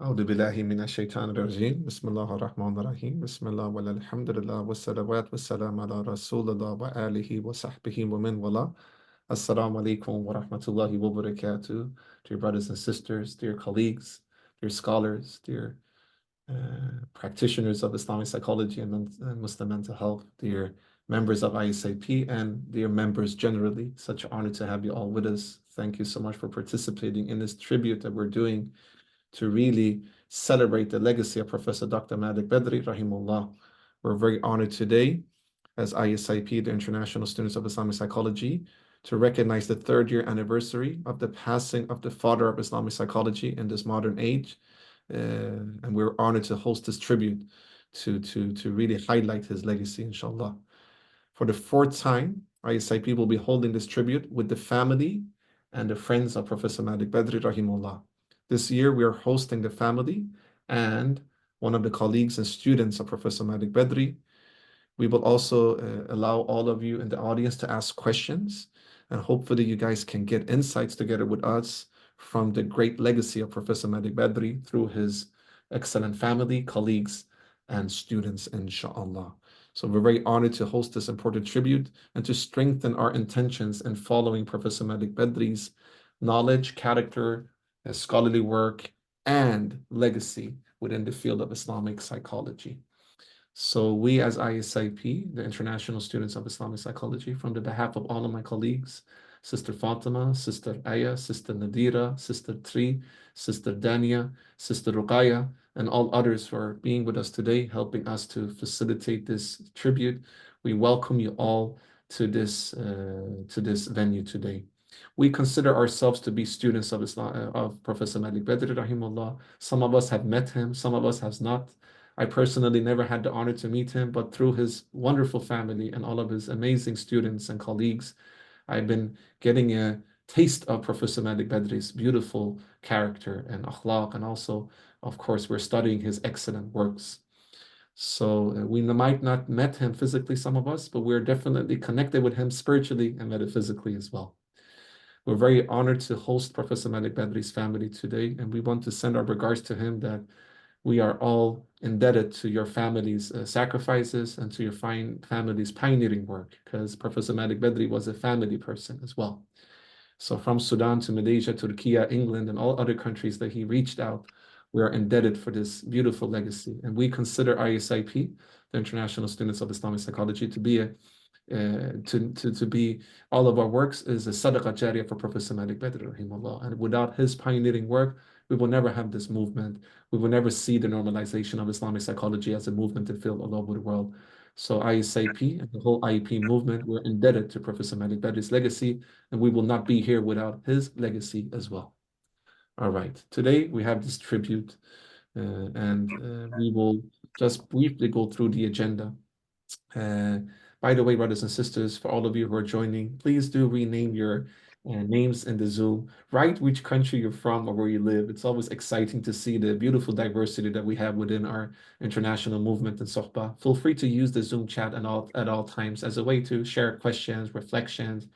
أعوذ بالله من الشيطان الرجيم بسم الله الرحمن الرحيم بسم الله والحمد لله والصلوات والسلام على رسول الله وآله وصحبه ومن والاه. Assalamu alaikum wa rahmatullahi wa barakatuh. Dear brothers and sisters, dear colleagues, dear scholars, dear practitioners of Islamic psychology and Muslim mental health, dear members of ISIP, and dear members generally. Such an honor to have you all with us. Thank you so much for participating in this tribute that we're doing to really celebrate the legacy of Professor Dr. Malik Badri, Rahimullah. We're very honored today as ISIP, the International Students of Islamic Psychology, to recognize the third-year anniversary of the passing of the father of Islamic psychology in this modern age. And we're honored to host this tribute to really highlight his legacy, inshallah. For the fourth time, ISIP will be holding this tribute with the family and the friends of Professor Malik Badri, Rahimullah. This year, we are hosting the family and one of the colleagues and students of Professor Malik Badri. We will also allow all of you in the audience to ask questions, and hopefully you guys can get insights together with us from the great legacy of Professor Malik Badri through his excellent family, colleagues, and students, inshallah. So we're very honored to host this important tribute and to strengthen our intentions in following Professor Malik Badri's knowledge, character, scholarly work, and legacy within the field of Islamic psychology. So we as ISIP, the International Students of Islamic Psychology, from the behalf of all of my colleagues, Sister Fatima, Sister Aya, Sister Nadira, Sister Tri, Sister Dania, Sister Ruqaya, and all others who are being with us today, helping us to facilitate this tribute, we welcome you all to this venue today. We consider ourselves to be students of Islam, of Professor Malik Badri, Rahimullah. Some of us have met him, some of us have not. I personally never had the honor to meet him, but through his wonderful family and all of his amazing students and colleagues, I've been getting a taste of Professor Malik Badri's beautiful character and akhlaq, and also, of course, we're studying his excellent works. So we might not met him physically, some of us, but we're definitely connected with him spiritually and metaphysically as well. We're very honored to host Professor Malik Badri's family today, and we want to send our regards to him that we are all indebted to your family's sacrifices and to your fine family's pioneering work, because Professor Malik Badri was a family person as well. So from Sudan to Malaysia, Turkey, England, and all other countries that he reached out, we are indebted for this beautiful legacy. And we consider ISIP, the International Students of Islamic Psychology, to be all of our works is a sadaqah jariyah for Professor Malik Badri, rahimahullah. And without his pioneering work, we will never have this movement. We will never see the normalization of Islamic psychology as a movement in field all over the world. So ISIP and the whole IEP movement, we're indebted to Professor Malik Badri's legacy, and we will not be here without his legacy as well. All right, today we have this tribute, and we will just briefly go through the agenda. By the way, brothers and sisters, for all of you who are joining, please do rename your names in the Zoom. Write which country you're from or where you live. It's always exciting to see the beautiful diversity that we have within our international movement and sohbah. Feel free to use the Zoom chat at all times as a way to share questions, reflections.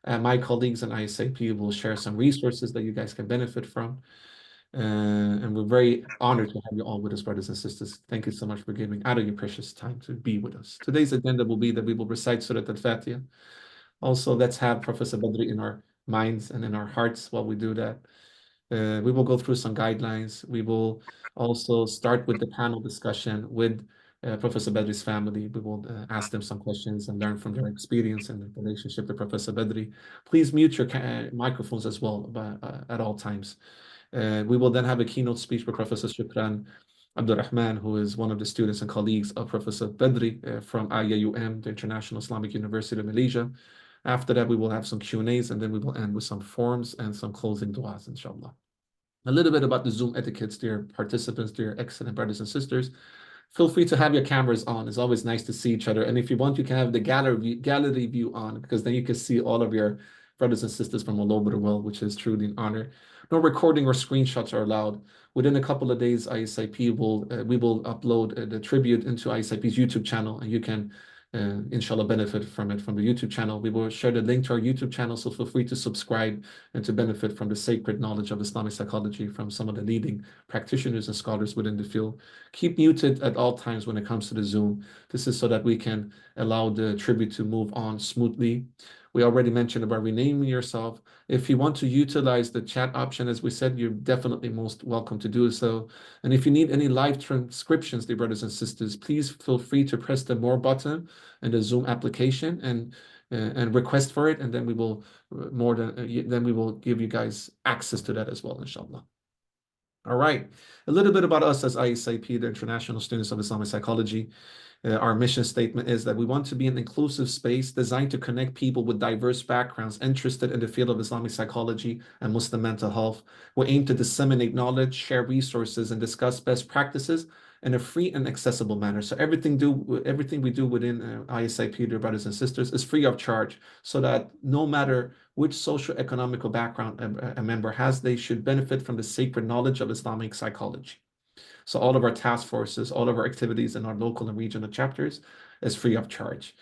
My colleagues and ISIP will share some resources that you guys can benefit from. And we're very honored to have you all with us, brothers and sisters. Thank you so much for giving out of your precious time to be with us. Today's agenda will be that we will recite Surah Al-Fatiha. Also, let's have Professor Badri in our minds and in our hearts while we do that. We will go through some guidelines. We will also start with the panel discussion with Professor Badri's family. We will ask them some questions and learn from their experience and the relationship with Professor Badri. Please mute your microphones as well at all times. We will then have a keynote speech by Professor Shukran Abdul Rahman, who is one of the students and colleagues of Professor Badri from IIUM, the International Islamic University of Malaysia. After that, we will have some Q&As, and then we will end with some forms and some closing du'as, inshallah. A little bit about the Zoom etiquettes, dear participants, dear excellent brothers and sisters. Feel free to have your cameras on. It's always nice to see each other. And if you want, you can have the gallery view on, because then you can see all of your brothers and sisters from all over the world, which is truly an honor. No recording or screenshots are allowed. Within a couple of days, ISIP we will upload the tribute into ISIP's YouTube channel, and you can inshallah benefit from it from the YouTube channel. We will share the link to our YouTube channel, so feel free to subscribe and to benefit from the sacred knowledge of Islamic psychology from some of the leading practitioners and scholars within the field. Keep muted at all times when it comes to the Zoom. This is so that we can allow the tribute to move on smoothly. We already mentioned about renaming yourself. If you want to utilize the chat option, as we said, you're definitely most welcome to do so. And if you need any live transcriptions, dear brothers and sisters, please feel free to press the more button in the Zoom application and request for it, and then we will then we will give you guys access to that as well, inshallah. All right, a little bit about us as ISIP, the International Students of Islamic Psychology. Our mission statement is that we want to be an inclusive space designed to connect people with diverse backgrounds interested in the field of Islamic psychology and Muslim mental health. We aim to disseminate knowledge, share resources, and discuss best practices in a free and accessible manner. So everything we do within ISIP, dear brothers and sisters, is free of charge, so that no matter which socio-economical background a member has, they should benefit from the sacred knowledge of Islamic psychology. So all of our task forces, all of our activities in our local and regional chapters is free of charge.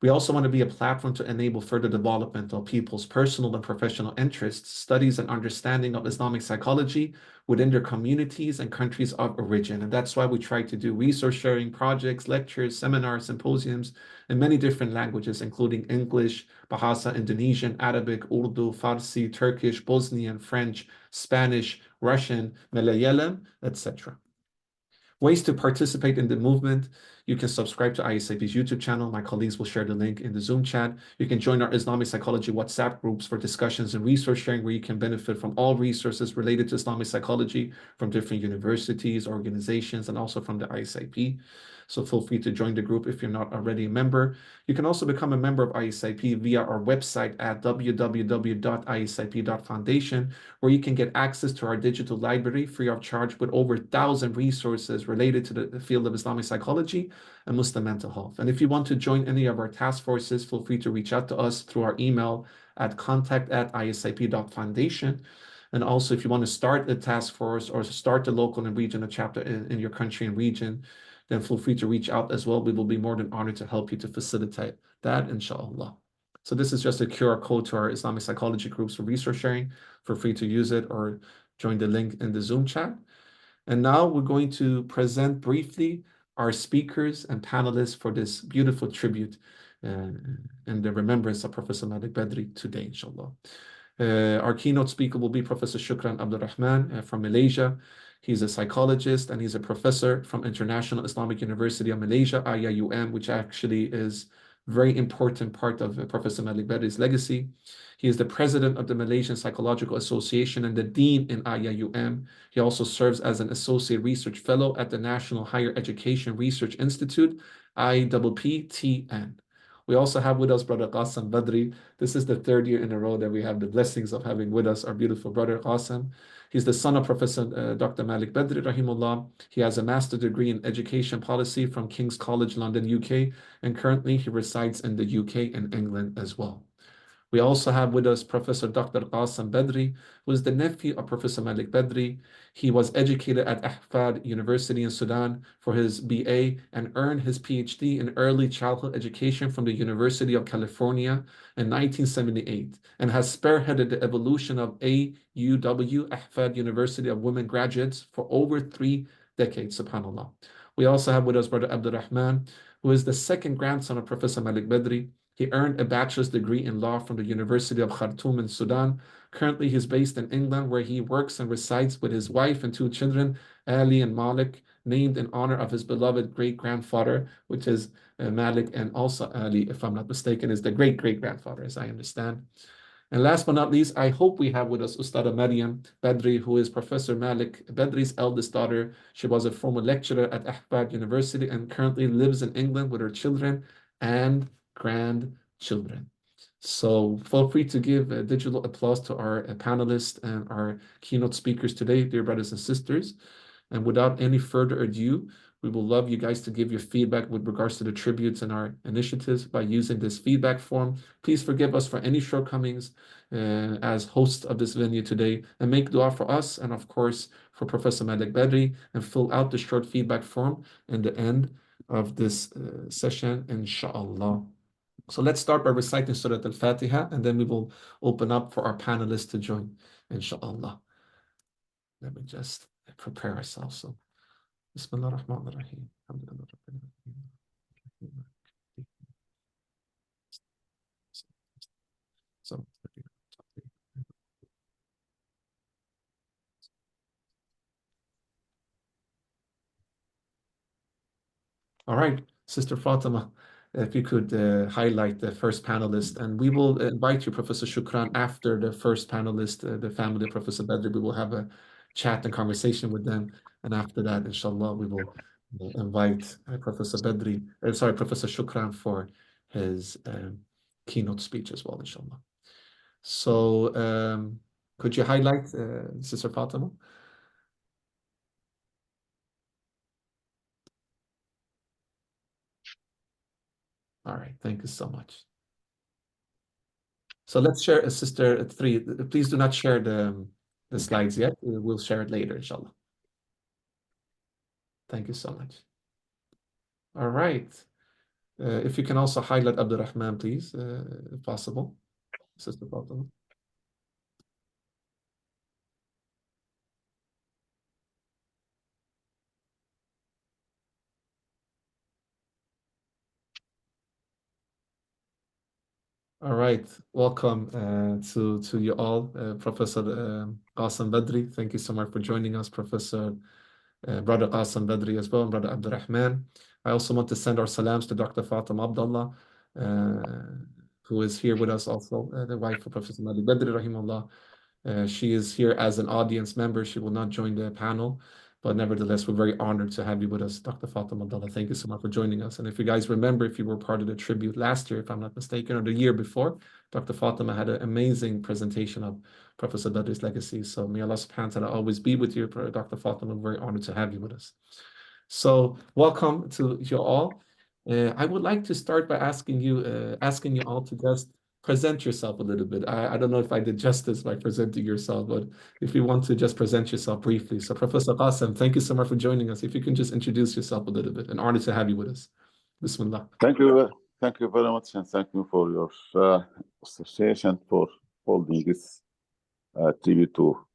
We also want to be a platform to enable further development of people's personal and professional interests, studies, and understanding of Islamic psychology within their communities and countries of origin. And that's why we try to do resource sharing projects, lectures, seminars, symposiums in many different languages, including English, Bahasa, Indonesian, Arabic, Urdu, Farsi, Turkish, Bosnian, French, Spanish, Russian, Malayalam, etc. Ways to participate in the movement. You can subscribe to ISIP's YouTube channel. My colleagues will share the link in the Zoom chat. You can join our Islamic Psychology WhatsApp groups for discussions and resource sharing, where you can benefit from all resources related to Islamic psychology from different universities, organizations, and also from the ISIP. So feel free to join the group if you're not already a member. You can also become a member of ISIP via our website at www.isip.foundation, where you can get access to our digital library free of charge with over 1,000 resources related to the field of Islamic psychology and Muslim mental health. And if you want to join any of our task forces, feel free to reach out to us through our email at contact@isip.foundation. And also, if you want to start a task force or start a local and regional chapter in your country and region, then feel free to reach out as well. We will be more than honored to help you to facilitate that, inshallah. So this is just a QR code to our Islamic psychology groups for resource sharing. Feel free to use it or join the link in the Zoom chat. And now we're going to present briefly our speakers and panelists for this beautiful tribute in the remembrance of Professor Malik Badri today, inshallah. Our keynote speaker will be Professor Shukran Abdul Rahman from Malaysia. He's a psychologist and he's a professor from International Islamic University of Malaysia, IIUM, which actually is a very important part of Professor Malik Badri's legacy. He is the president of the Malaysian Psychological Association and the dean in IIUM. He also serves as an associate research fellow at the National Higher Education Research Institute, IPPTN. We also have with us Brother Qasim Badri. This is the third year in a row that we have the blessings of having with us our beautiful brother Qasim. He's the son of Professor Dr. Malik Badri, Rahimullah. He has a master's degree in education policy from King's College London, UK, and currently he resides in the UK and England as well. We also have with us Professor Dr. Qasim Badri, who is the nephew of Professor Malik Badri. He was educated at Ahfad University in Sudan for his BA and earned his PhD in early childhood education from the University of California in 1978, and has spearheaded the evolution of AUW, Ahfad University of Women Graduates, for over 3 decades, subhanAllah. We also have with us Brother Abdel-Rahman, who is the second grandson of Professor Malik Badri. He earned a bachelor's degree in law from the University of Khartoum in Sudan. Currently, he's based in England, where he works and resides with his wife and 2 children, Ali and Malik, named in honor of his beloved great-grandfather, which is Malik, and also Ali, if I'm not mistaken, is the great-great-grandfather, as I understand. And last but not least, I hope we have with us Ustada Maryam Badri, who is Professor Malik Badri's eldest daughter. She was a former lecturer at Ahfad University and currently lives in England with her children and grandchildren. So feel free to give a digital applause to our panelists and our keynote speakers today, dear brothers and sisters. And without any further ado, we will love you guys to give your feedback with regards to the tributes and our initiatives by using this feedback form. Please forgive us for any shortcomings as hosts of this venue today, and make dua for us and of course for Professor Malik Badri, and fill out the short feedback form. In the end, of this session, inshallah. So let's start by reciting Surah Al-Fatiha, and then we will open up for our panelists to join, inshallah. Let me just prepare ourselves. So, Bismillah ar-Rahman ar-Rahim. So, all right, Sister Fatima, if you could highlight the first panelist, and we will invite you, Professor Shukran, after the first panelist, the family of Professor Badri. We will have a chat and conversation with them, and after that, inshallah, we will invite Professor Badri, Professor Shukran for his keynote speech as well, inshallah. So, could you highlight Sister Fatima? All right, thank you so much. So let's share Sister 3. Please do not share the slides yet. We'll share it later, inshallah. Thank you so much. All right. If you can also highlight Abdel-Rahman, please, if possible. Sister Fatima. All right, welcome to you all, Professor Qasim Badri. Thank you so much for joining us, Professor Brother Qasim Badri as well, and Brother Abdel-Rahman. I also want to send our salams to Dr. Fatima Abdullah, who is here with us also, the wife of Professor Malik Badri, Rahimullah. She is here as an audience member. She will not join the panel, but nevertheless, we're very honored to have you with us, Dr. Fatima Abdullah. Thank you so much for joining us. And if you guys remember, if you were part of the tribute last year, if I'm not mistaken, or the year before, Dr. Fatima had an amazing presentation of Professor Badri's legacy. So may Allah subhanahu wa ta'ala always be with you, Dr. Fatima. I'm very honored to have you with us. So welcome to you all. I would like to start by asking you all to just present yourself a little bit. I don't know if I did justice by presenting yourself, but if you want to just present yourself briefly. So Professor Qasim, thank you so much for joining us. If you can just introduce yourself a little bit. An honor to have you with us. Bismillah. Thank you very much, and thank you for your association for holding this tribute to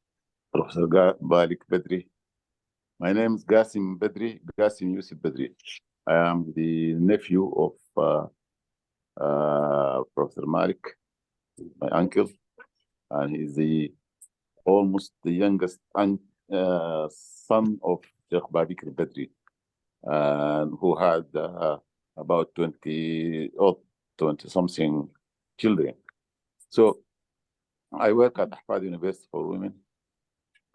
Professor Malik Badri. My name is Gasim Badri, Gasim Yusuf Badri. I am the nephew of Professor Malik, my uncle, and he's almost the youngest son of Sheikh Babikr Badri, who had about 20 something children. So I work at Ahfad University for Women,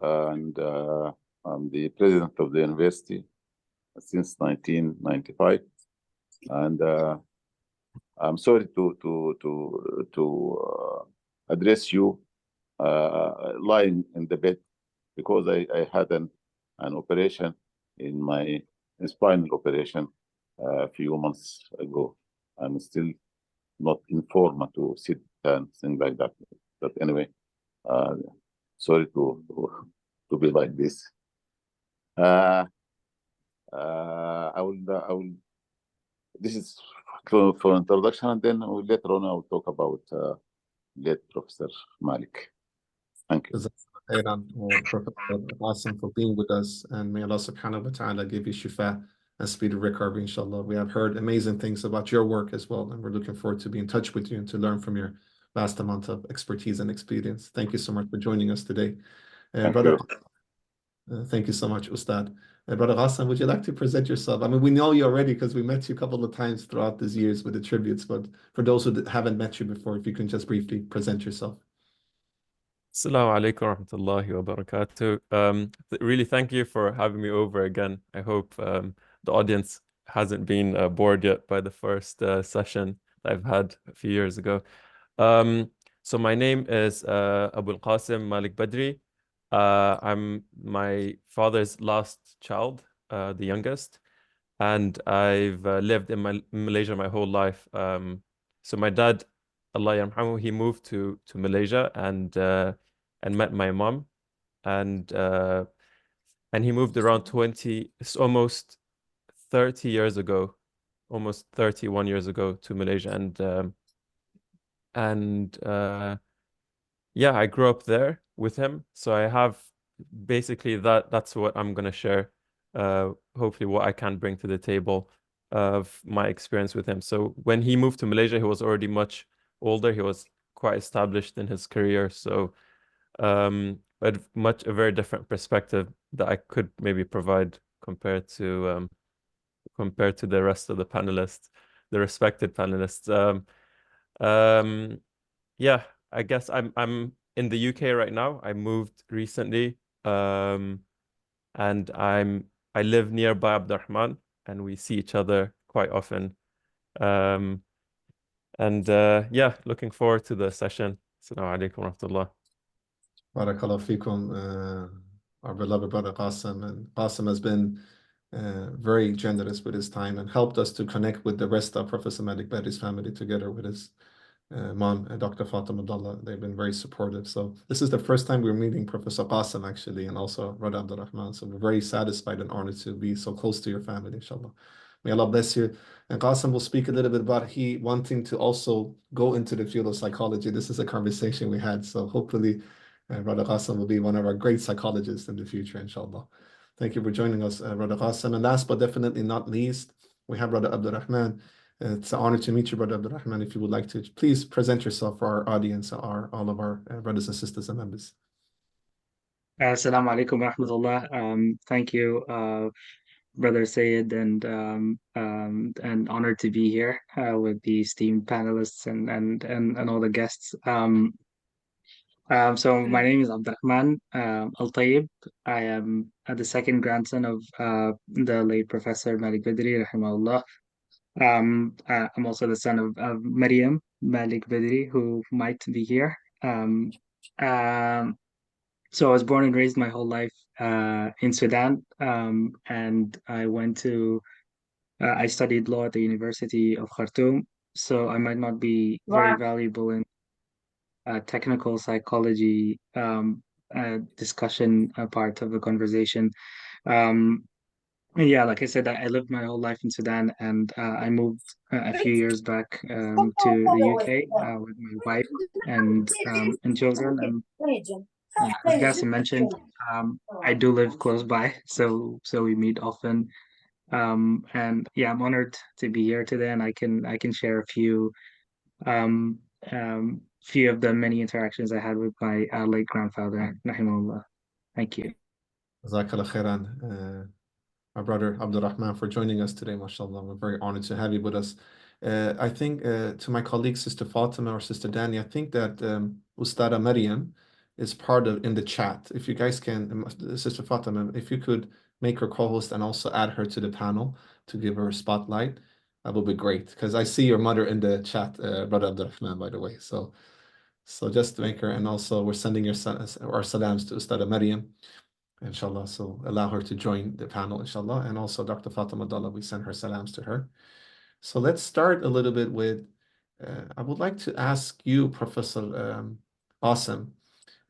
and I'm the president of the university since 1995. And I'm sorry to address you lying in the bed, because I had an operation in my spinal operation a few months ago. I'm still not in form to sit and things like that. But anyway, sorry to be like this. I will. This is for introduction, and then later on I will talk about late Professor Malik. Thank you. Professor Qasim, for being with us, and may Allah subhanahu wa ta'ala give you shifa and speedy recovery, inshallah. We have heard amazing things about your work as well, and we're looking forward to be in touch with you and to learn from your vast amount of expertise and experience. Thank you so much for joining us today. Thank you so much, Ustad. Brother Qasim, would you like to present yourself? I mean, we know you already because we met you a couple of times throughout these years with the tributes, but for those who haven't met you before, if you can just briefly present yourself. Assalamu alaikum wa rahmatullahi wa barakatuh. Really, thank you for having me over again. I hope the audience hasn't been bored yet by the first session that I've had a few years ago. So my name is Abdel-Rahman Malik Badri. I'm my father's last child, the youngest, and I've lived in Malaysia my whole life. So my dad, Allah yarhamhu, he moved to Malaysia and met my mom, and he moved around 20, it's almost 30 years ago, almost 31 years ago, to Malaysia, and yeah, I grew up there with him, so I have basically that's what I'm gonna share, hopefully what I can bring to the table of my experience with him. So when he moved to Malaysia, he was already much older. He was quite established in his career, so a very different perspective that I could maybe provide compared to the rest of the panelists, the respected panelists. Yeah, I guess I'm in the UK right now. I moved recently, and I live nearby Abdel-Rahman, and we see each other quite often. Yeah, looking forward to the session. Assalamu alaikum wa rahmatullah. Barakallahu feekum, our beloved brother Qasim. And Qasim has been very generous with his time and helped us to connect with the rest of Professor Malik Badri's family, together with his mom, Dr. Fatima Abdullah. They've been very supportive. So this is the first time we're meeting Professor Qasim, actually, and also Brother Abdel-Rahman. So we're very satisfied and honored to be so close to your family, inshallah. May Allah bless you. And Qasim will speak a little bit about he wanting to also go into the field of psychology. This is a conversation we had. So hopefully, Brother Qasim will be one of our great psychologists in the future, inshallah. Thank you for joining us, Brother Qasim. And last but definitely not least, we have Brother Abdel-Rahman. It's an honor to meet you, Brother Abdel-Rahman. If you would like to, please present yourself for our audience, all of our brothers and sisters and members. Assalamu alaikum wa rahmatullah. Thank you, Brother Seyed, and honored to be here with the esteemed panelists and all the guests. So my name is Abdel-Rahman Al-Tayyib. I am the second grandson of the late Professor Malik Badri, Rahimullah. I'm also the son of Maryam Malik Badri, who might be here. So I was born and raised my whole life in Sudan, and I studied law at the University of Khartoum. So I might not be very valuable in technical psychology discussion part of the conversation. Yeah, like I said, I lived my whole life in Sudan, and I moved a few years back to the UK with my wife and children. And as Gasim mentioned, I do live close by, so we meet often. And yeah, I'm honored to be here today, and I can share a few of the many interactions I had with my late grandfather, Rahimullah. Thank you. Jazakallah khairan, our brother Abdel-Rahman, for joining us today, mashallah. We're very honored to have you with us. I think to my colleague, Sister Fatima or Sister Danny, I think that Ustada Maryam is part of in the chat. If you guys can, Sister Fatima, if you could make her co-host and also add her to the panel to give her a spotlight, that would be great. Because I see your mother in the chat, Brother Abdel-Rahman, by the way. So just to make her, and also we're sending our salams to Ustada Maryam, inshallah. So allow her to join the panel, inshallah. And also Dr. Fatima Abdullah, we send her salams to her. So let's start a little bit with, I would like to ask you, Professor Qasim,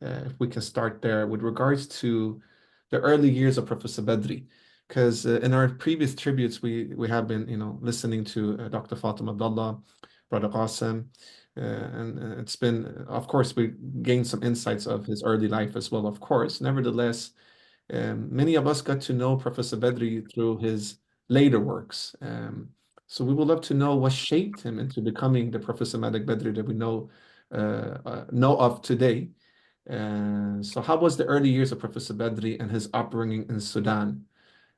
if we can start there with regards to the early years of Professor Badri, because in our previous tributes, we have been, listening to Dr. Fatima Abdullah, Brother Qasim, and it's been, of course, we gained some insights of his early life as well, of course. Nevertheless, many of us got to know Professor Badri through his later works. So we would love to know what shaped him into becoming the Professor Malik Badri that we know of today. So how was the early years of Professor Badri and his upbringing in Sudan?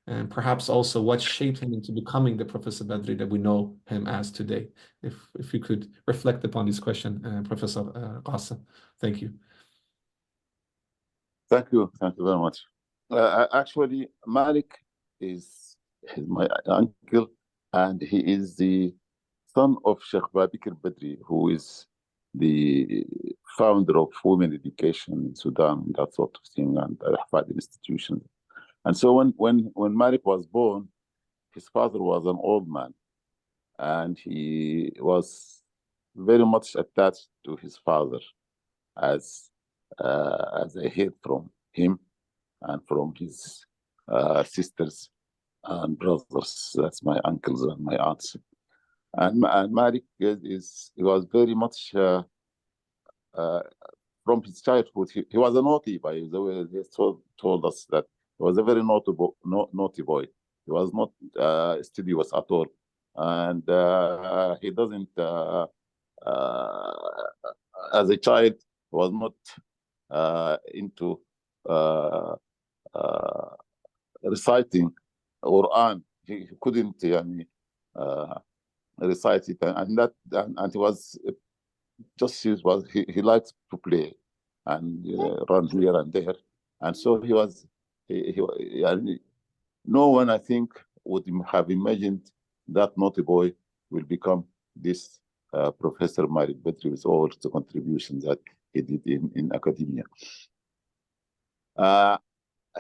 And perhaps also what shaped him into becoming the Professor Badri that we know him as today? If you could reflect upon this question, Professor Qasim. Thank you. Thank you very much. Actually, Malik is my uncle, and he is the son of Sheikh Babikir Badri, who is the founder of women education in Sudan, that sort of thing, and Ahfad institution. And so when Malik was born, his father was an old man, and he was very much attached to his father, as I heard from him and from his sisters. and brothers. That's my uncles and my aunts. And Malik he was very much from his childhood. He was a naughty, by the way. He told us that he was a very naughty boy. He was not studious at all, and he doesn't. As a child, was not into reciting Quran. He couldn't recite it, and he was just he liked to play and run here and there, and so he was. No one, I think, would have imagined that naughty boy will become this Professor Malik Badri with all the contributions that he did in academia.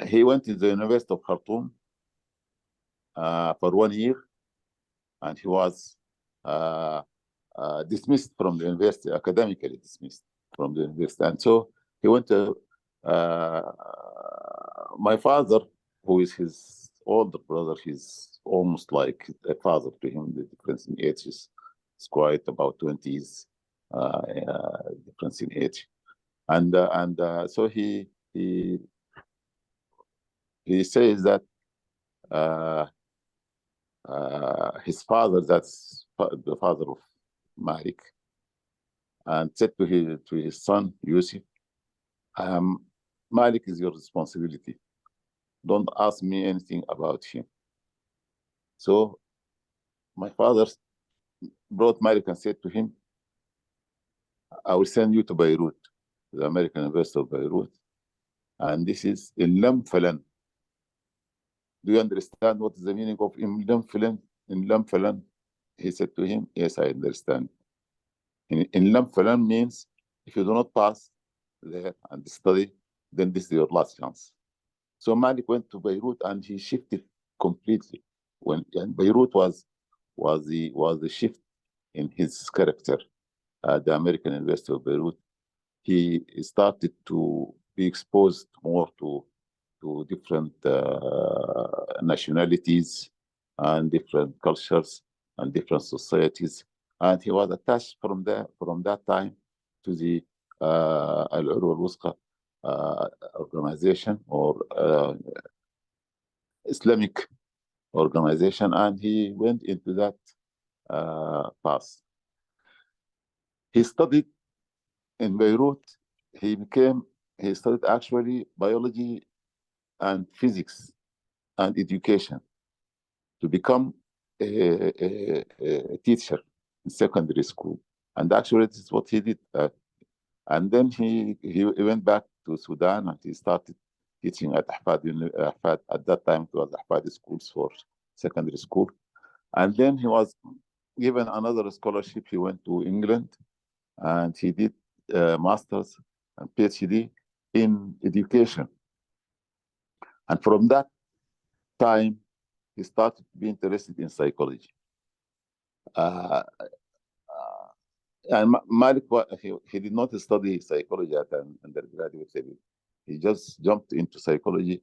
He went to the University of Khartoum for 1 year, and he was dismissed from the university, academically dismissed from the university. And so he went to my father, who is his older brother. He's almost like a father to him. The difference in age is quite about 20s difference in age. And so he says that his father, that's the father of Malik, and said to his son Yusuf, Malik is your responsibility. Don't ask me anything about him. So my father brought Malik and said to him, I will send you to Beirut, the American University of Beirut, and this is in Lam Falan. Do you understand what is the meaning of in Lam Falan? In Lam Falan, he said to him, yes, I understand. In Lam Falan means if you do not pass there and study, then this is your last chance. So Malik went to Beirut and he shifted completely. And Beirut was the shift in his character at the American University of Beirut. He started to be exposed more to different nationalities and different cultures and different societies, and he was attached from that time to the Al-Urwa Al-Wusqa organization, or Islamic organization, and he went into that path. He studied in Beirut. He studied actually biology and physics and education to become a teacher in secondary school. And actually, this is what he did. And then he went back to Sudan and he started teaching at Ahfad. At that time, it was Ahfad schools for secondary school. And then he was given another scholarship. He went to England and he did master's and PhD in education. And from that time, he started to be interested in psychology. And Malik, he did not study psychology at an undergraduate level. He just jumped into psychology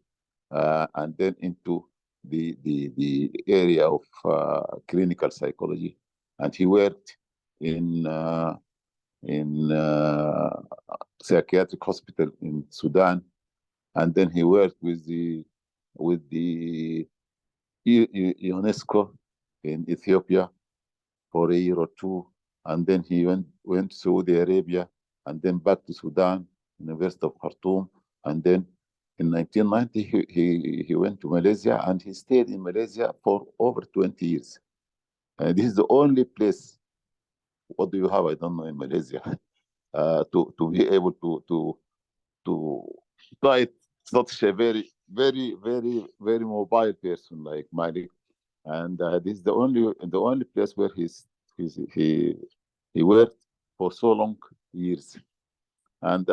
and then into the area of clinical psychology. And he worked in psychiatric hospital in Sudan, and then he worked with the UNESCO in Ethiopia for a year or two, and then he went to Saudi Arabia, and then back to Sudan, University of Khartoum, and then in 1990 he went to Malaysia, and he stayed in Malaysia for over 20 years. And this is the only place. What do you have? I don't know in Malaysia to be able to write such a very, very, very, very mobile person like Malik, and this is the only place where he worked for so long years, and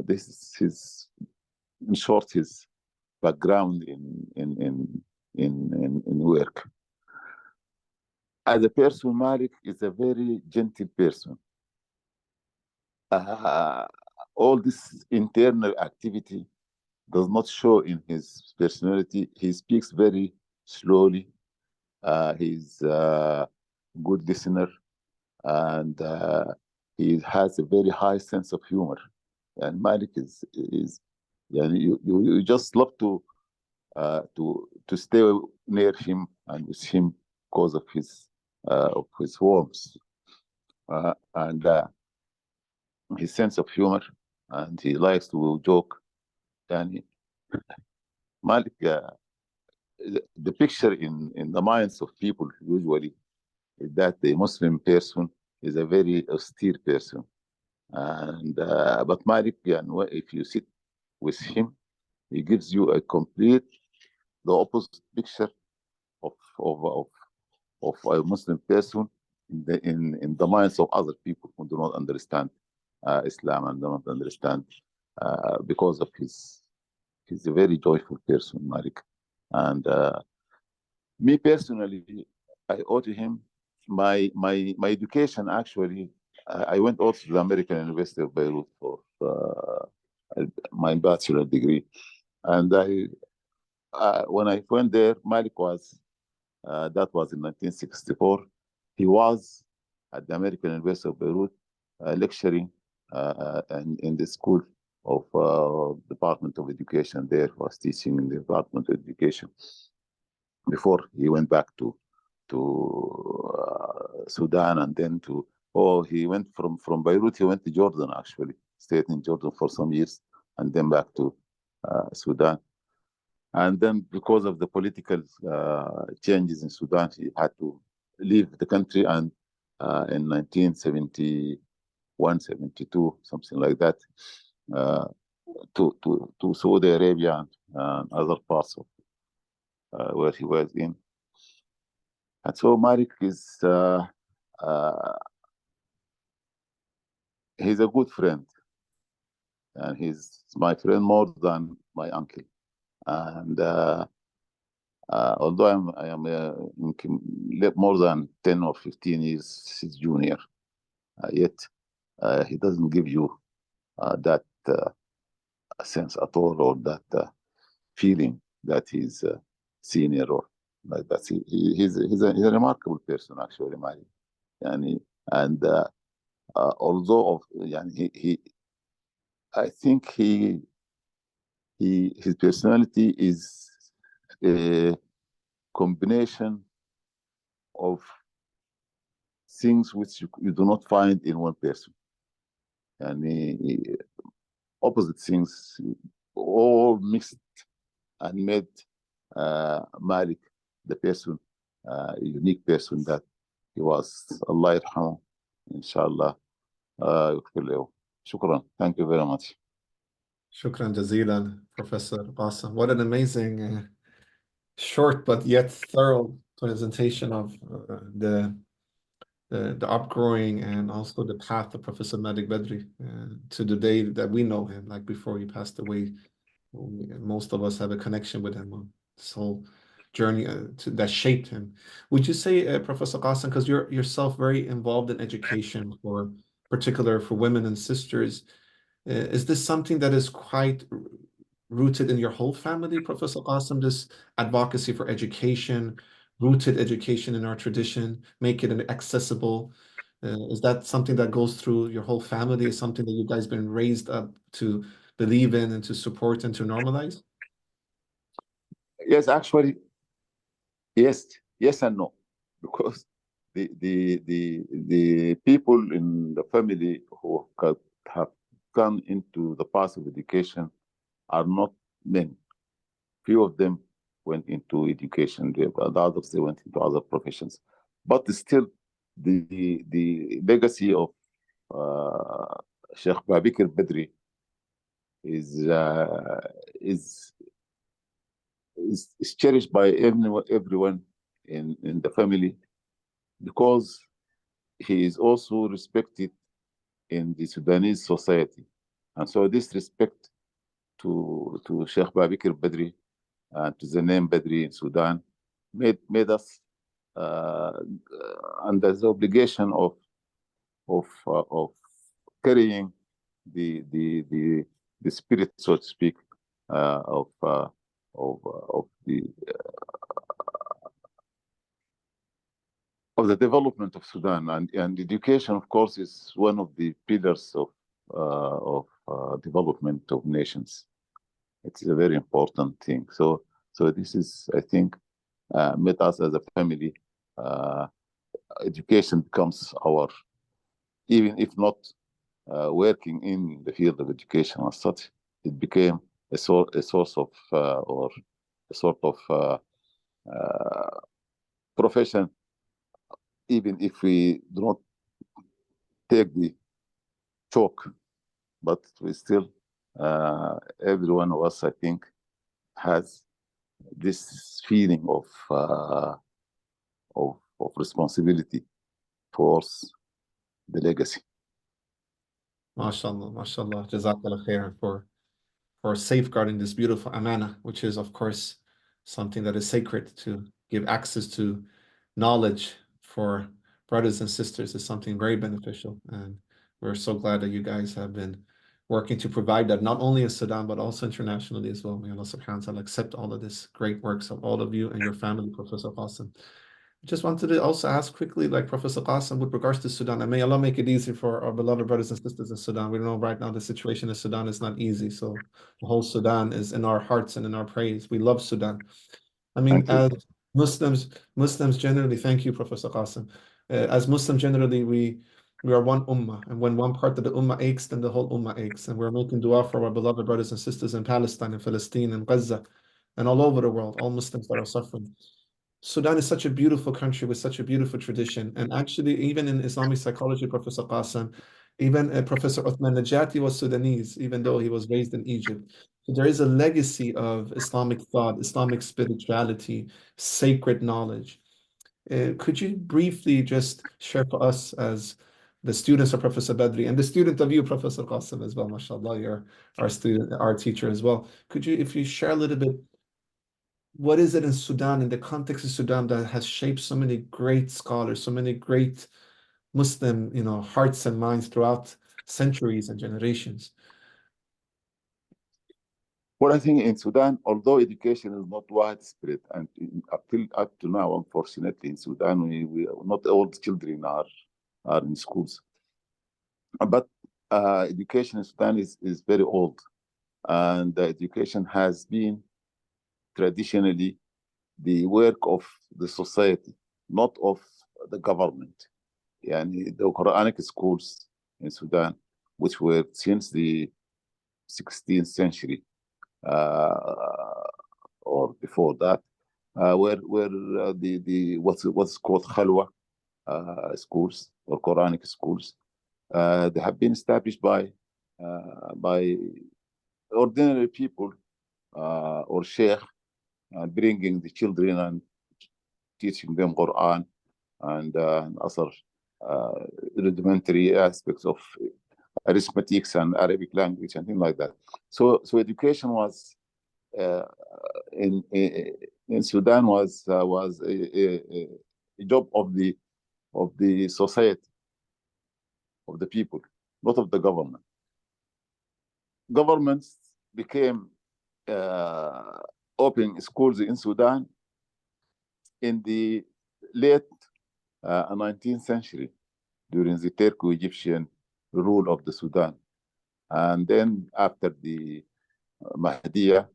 this is his, in short, his background in work. As a person, Malik is a very gentle person. All this internal activity does not show in his personality. He speaks very slowly. He's a good listener, and he has a very high sense of humor. And Malik is you just love to stay near him and with him because of his warmth and his sense of humor, and he likes to joke. And Malik, the picture in the minds of people usually is that the Muslim person is a very austere person, and but Malik, if you sit with him, he gives you a complete the opposite picture of a Muslim person in the minds of other people who do not understand Islam and do not understand because of he's a very joyful person, Malik. And me personally, I owe to him my education. Actually, I went also to the American University of Beirut for my bachelor degree, and when I went there, Malik was that was in 1964. He was at the American University of Beirut lecturing in the school of Department of Education. There was teaching in the Department of Education before he went back to Sudan, and then he went from Beirut. He went to Jordan, actually stayed in Jordan for some years, and then back to Sudan. And then because of the political changes in Sudan, he had to leave the country, and in 1971, 72, something like that, to Saudi Arabia and other parts of where he was in. And so Malik is he's a good friend, and he's my friend more than my uncle. And although I am more than 10 or 15 years his junior, yet he doesn't give you that sense at all, or that feeling that he's senior or like that. He's a remarkable person, actually, Mali. And although I think his personality is a combination of things which you do not find in one person, and opposite things all mixed and made Malik the person, unique person that he was. Allah yarhamu, inshallah. Shukran. Thank you very much. Shukran jazilan, Professor Qasim. What an amazing, short but yet thorough presentation of the upgrowing and also the path of Professor Malik Badri to the day that we know him, like before he passed away. Most of us have a connection with him on this whole journey that shaped him. Would you say, Professor Qasim, because you're yourself very involved in education, particular for women and sisters, is this something that is quite rooted in your whole family, Professor Qasim, this advocacy for education, rooted education in our tradition, make it accessible? Is that something that goes through your whole family? Is something that you guys been raised up to believe in and to support and to normalize? Yes, actually, yes and no, because the people in the family who have gone into the path of education are not many. Few of them went into education. The others, they went into other professions. But still, the legacy of Sheikh Babikr Badri is cherished by everyone in the family, because he is also respected in the Sudanese society. And so this respect to Sheikh Babikr Badri and to the name Badri in Sudan made us under the obligation of carrying the spirit, so to speak, of the development of Sudan, and education, of course, is one of the pillars of development of nations. It's a very important thing. So this is, I think, made us as a family. Education becomes our, even if not working in the field of education as such, it became a source of or a sort of profession, even if we do not take the chalk, but we still, every one of us, I think, has this feeling of responsibility towards the legacy. MashaAllah, MashaAllah. Jazakallah khair for safeguarding this beautiful amana, which is, of course, something that is sacred. To give access to knowledge for brothers and sisters is something very beneficial. And we're so glad that you guys have been working to provide that, not only in Sudan, but also internationally as well. May Allah subhanahu wa ta'ala accept all of this great works of all of you and your family, Professor Qasim. Just wanted to also ask quickly, like Professor Qasim, with regards to Sudan, and may Allah make it easy for our beloved brothers and sisters in Sudan. We know right now the situation in Sudan is not easy. So the whole Sudan is in our hearts and in our praise. We love Sudan. I mean, as Muslims generally, thank you, Professor Qasim. As Muslims generally, we are one ummah, and when one part of the ummah aches, then the whole ummah aches. And we're making dua for our beloved brothers and sisters in Palestine and Palestine and Gaza and all over the world, all Muslims that are suffering. Sudan is such a beautiful country with such a beautiful tradition. And actually, even in Islamic psychology, Professor Qasim, even Professor Uthman Najati was Sudanese, even though he was raised in Egypt. So there is a legacy of Islamic thought, Islamic spirituality, sacred knowledge. Could you briefly just share for us, as the students of Professor Badri and the student of you, Professor Qasim, as well, mashallah, you're our student, our teacher as well. Could you, if you share a little bit, what is it in Sudan, in the context of Sudan, that has shaped so many great scholars, so many great Muslim, hearts and minds throughout centuries and generations? Well, I think in Sudan, although education is not widespread, and up to now, unfortunately, in Sudan, we not all the children are in schools. But education in Sudan is very old, and education has been traditionally the work of the society, not of the government. And the Quranic schools in Sudan, which were since the 16th century or before that, were the what's called Khalwa schools or Quranic schools. They have been established by ordinary people or sheikh, bringing the children and teaching them Quran and other rudimentary aspects of arithmetics and Arabic language and things like that. So education was in Sudan was a job of the society, of the people, not of the government. Governments became opening schools in Sudan in the late 19th century during the Turco-Egyptian rule of the Sudan. And then after the Mahdiya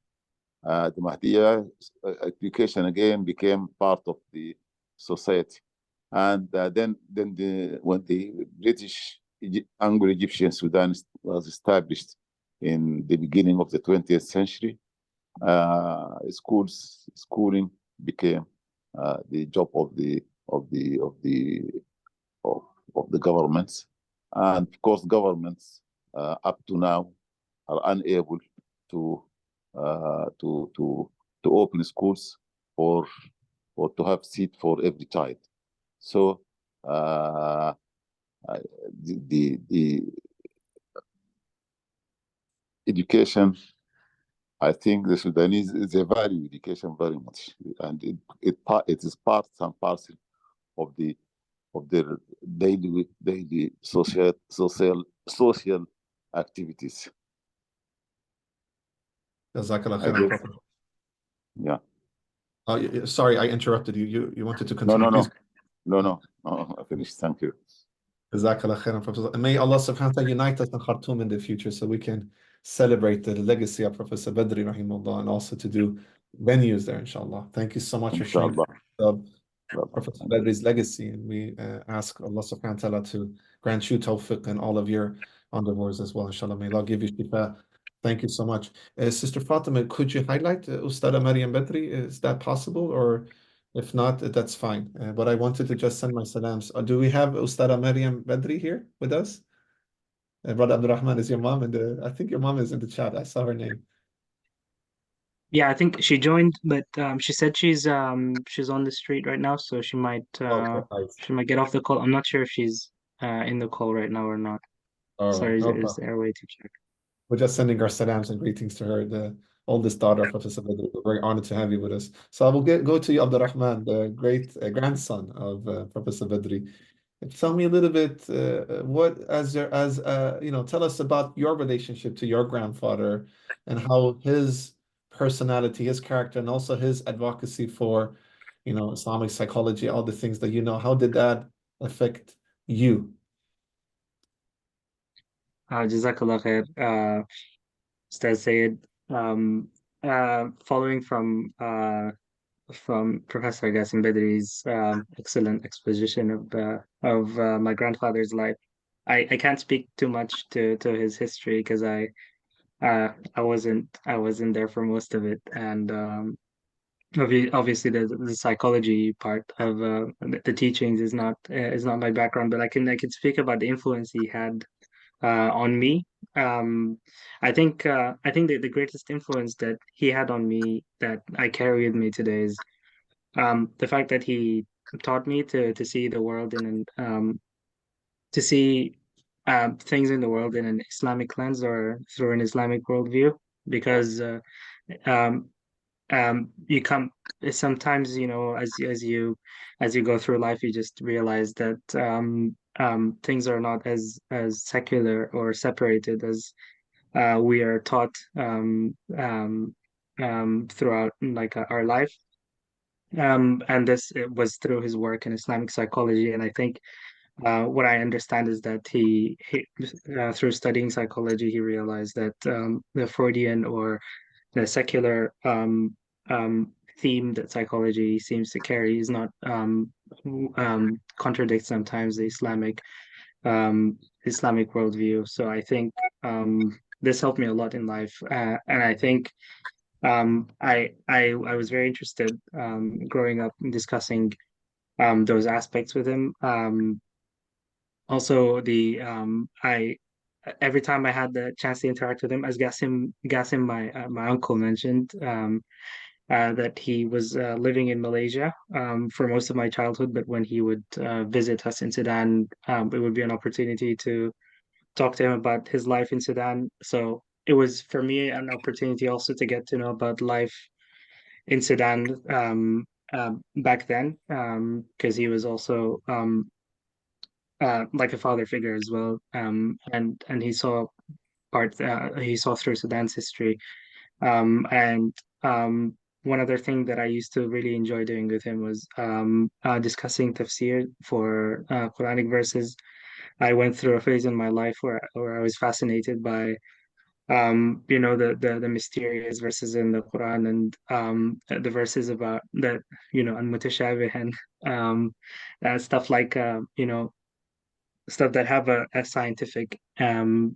education again became part of the society. And then when the British Anglo-Egyptian Sudan was established in the beginning of the 20th century, schooling became the job of the governments, and of course governments up to now are unable to open schools or to have seat for every child. So the education, I think the Sudanese they value education very much, and it is part and parcel of their daily social activities. Jazakallah I khairan, guess, Prophet. yeah. Sorry, I interrupted you. You wanted to No, continue. no, no, Please. no. I finished. Thank you. Jazakallah khairan, Professor. And may Allah subhanahu wa ta'ala unite us in Khartoum in the future so we can celebrate the legacy of Professor Badri, Rahimullah, and also to do venues there, inshallah. Thank you so much for sharing Inshallah. Professor Badri's legacy. And we ask Allah subhanahu wa ta'ala to grant you tawfiq and all of your endeavors as well, inshallah. May Allah give you shifa. Thank you so much. Sister Fatima, could you highlight Ustada Maryam Badri? Is that possible? Or if not, that's fine. But I wanted to just send my salams. Do we have Ustada Maryam Badri here with us? Brother Abdel-Rahman, is your mom in the, I think your mom is in the chat. I saw her name. Yeah, I think she joined, but she said she's on the street right now, so she might get off the call. I'm not sure if she's in the call right now or not. All right, Sorry, no is problem. there a way to check? We're just sending our salams and greetings to her, the oldest daughter of Professor Badri. We're very honored to have you with us. So I will go to you, Abdel-Rahman, the great grandson of Professor Badri. Tell me a little bit, what tell us about your relationship to your grandfather and how his personality, his character, and also his advocacy for, Islamic psychology, all the things that how did that affect you? Jazakallah khair, Ustaz Seyed. Following from Professor Gasim Badri's excellent exposition of my grandfather's life. I can't speak too much to his history because I wasn't there for most of it, and obviously the psychology part of the teachings is not my background, but I can speak about the influence he had on me. I think that the greatest influence that he had on me that I carry with me today is the fact that he taught me to see the world to see things in the world in an Islamic lens or through an Islamic worldview, because um, you come sometimes, as you go through life, you just realize that things are not as secular or separated as we are taught throughout like our life. And this it was through his work in Islamic psychology. And I think what I understand is that he through studying psychology, he realized that the Freudian or the secular theme that psychology seems to carry is not contradicts sometimes the Islamic worldview. So I think this helped me a lot in life, and I think I was very interested growing up in discussing those aspects with him. Also, the I every time I had the chance to interact with him, as Gasim, my uncle mentioned, that he was living in Malaysia for most of my childhood, but when he would visit us in Sudan, it would be an opportunity to talk to him about his life in Sudan. So it was for me an opportunity also to get to know about life in Sudan back then, because he was also like a father figure as well, and he saw through Sudan's history, and one other thing that I used to really enjoy doing with him was discussing tafsir for Quranic verses. I went through a phase in my life where I was fascinated by the mysterious verses in the Quran, and the verses about that, al-mutashabih, and stuff like stuff that have a scientific that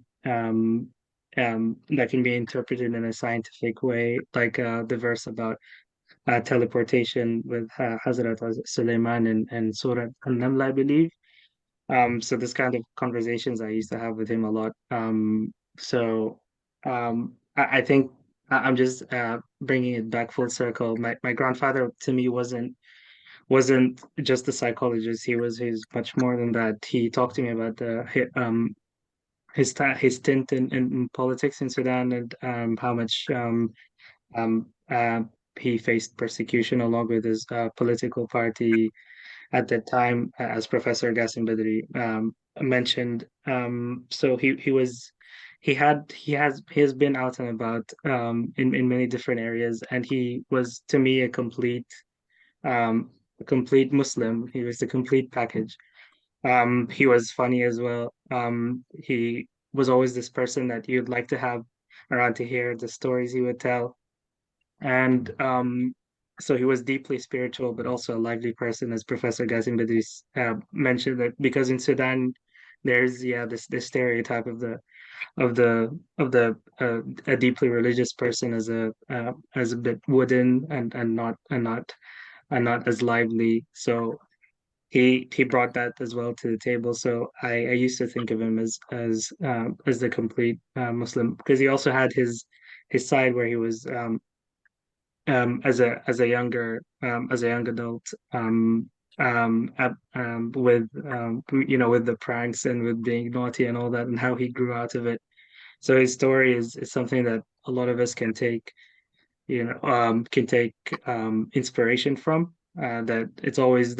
can be interpreted in a scientific way, like the verse about teleportation with Hazrat Sulaiman and Surah An-Naml, I believe. So this kind of conversations I used to have with him a lot. I think I'm just bringing it back full circle. My grandfather to me wasn't just a psychologist. He's much more than that. He talked to me about his stint in politics in Sudan, and how much um, uh, he faced persecution along with his political party at that time, as Professor Gasim Badri mentioned. So he has been out and about in many different areas, and he was to me a complete Muslim. He was the complete package. He was funny as well. He was always this person that you'd like to have around to hear the stories he would tell. And so he was deeply spiritual, but also a lively person, as Professor Gasim Badri mentioned, that because in Sudan, there's this stereotype of a deeply religious person as a bit wooden and not as lively. So he brought that as well to the table. So I used to think of him as the complete Muslim, because he also had his side where he was as a young adult, with with the pranks and with being naughty and all that, and how he grew out of it. So his story is something that a lot of us can take inspiration from. That there's always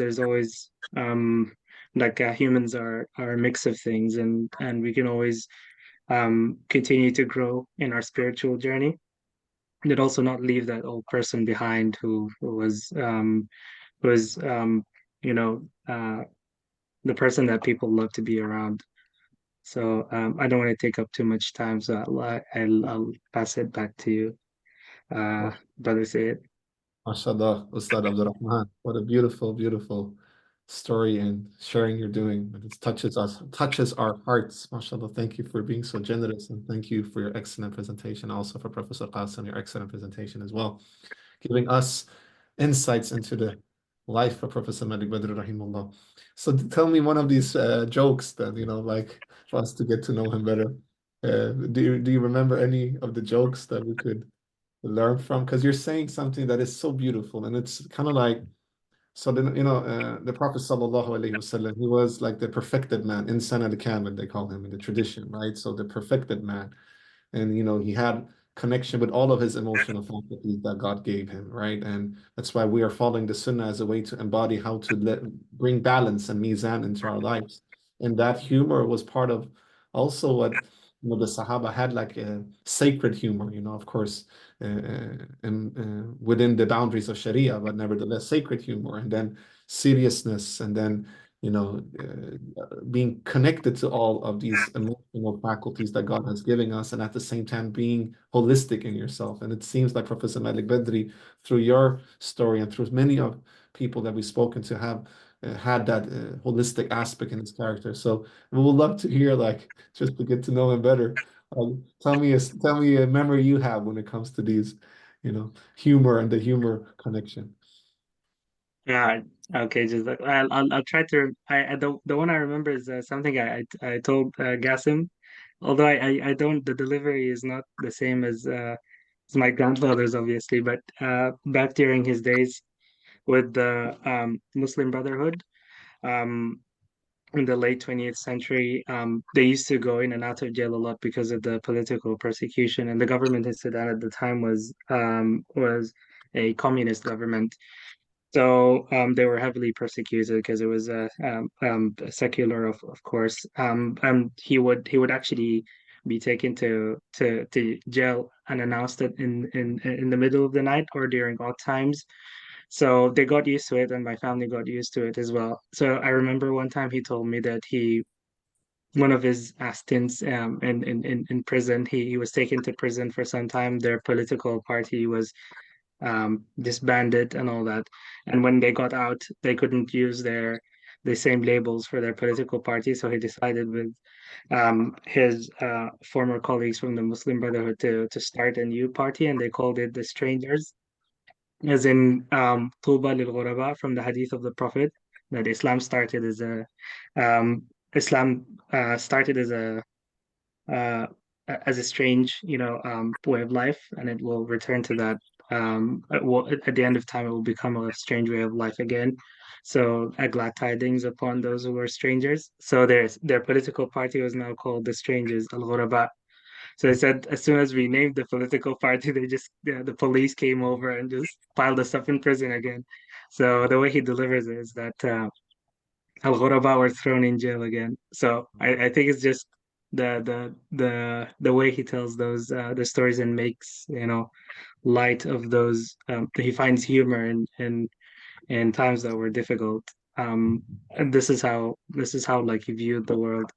humans are a mix of things, and we can always continue to grow in our spiritual journey. And also not leave that old person behind who was you know the person that people love to be around. So I don't want to take up too much time, so I'll pass it back to you, Brother Seyed. MashaAllah, Ustad Abdul-Rahman. What a beautiful, beautiful story and sharing you're doing. It touches our hearts. MashaAllah, thank you for being so generous, and thank you for your excellent presentation. Also for Professor Qasim, your excellent presentation as well, giving us insights into the life of Professor Malik Badri, Rahimullah. So tell me one of these jokes that, like for us to get to know him better. Do you remember any of the jokes that we could learn from? Because you're saying something that is so beautiful, and it's kind of like, so then, the Prophet sallallahu alaihi wasallam, he was like the perfected man, insan al-kamil, they call him in the tradition, right? So the perfected man, and he had connection with all of his emotional faculties that God gave him, right? And that's why we are following the Sunnah as a way to embody how to bring balance and mizan into our lives. And that humor was part of also what the Sahaba had, like a sacred humor, of course, and within the boundaries of Sharia, but nevertheless sacred humor, and then seriousness, and then being connected to all of these emotional faculties that God has given us, and at the same time being holistic in yourself. And it seems like Professor Malik Badri, through your story and through many of people that we've spoken to, have had that holistic aspect in his character. So we would love to hear, like, just to get to know him better. Tell me a memory you have when it comes to these, humor and the humor connection. Yeah, okay, just like I'll try to. The one I remember is something I told Gasim, although I don't, the delivery is not the same as my grandfather's, obviously, but back during his days with the Muslim Brotherhood, um in the late 20th century, they used to go in and out of jail a lot because of the political persecution, and the government in Sudan at the time was a communist government. So they were heavily persecuted because it was secular, of course. He would actually be taken to jail unannounced in the middle of the night or during odd times. So they got used to it, and my family got used to it as well. So I remember one time he told me that one of his stints in prison, he was taken to prison for some time. Their political party was disbanded and all that. And when they got out, they couldn't use the same labels for their political party. So he decided with his former colleagues from the Muslim Brotherhood to start a new party, and they called it the Strangers, as in Tuba lil Ghuraba, from the hadith of the Prophet, that Islam started uh, as a strange, way of life, and it will return to that. At the end of time, it will become a strange way of life again. So, glad tidings upon those who were strangers. So their political party was now called the Strangers, Al Ghuraba. So they said as soon as we named the political party, the police came over and just piled us up in prison again. So the way he delivers it is that Al Ghuraba were thrown in jail again. So I think it's just the way he tells those the stories and makes, you know, light of those. He finds humor in times that were difficult. And this is how like he viewed the world.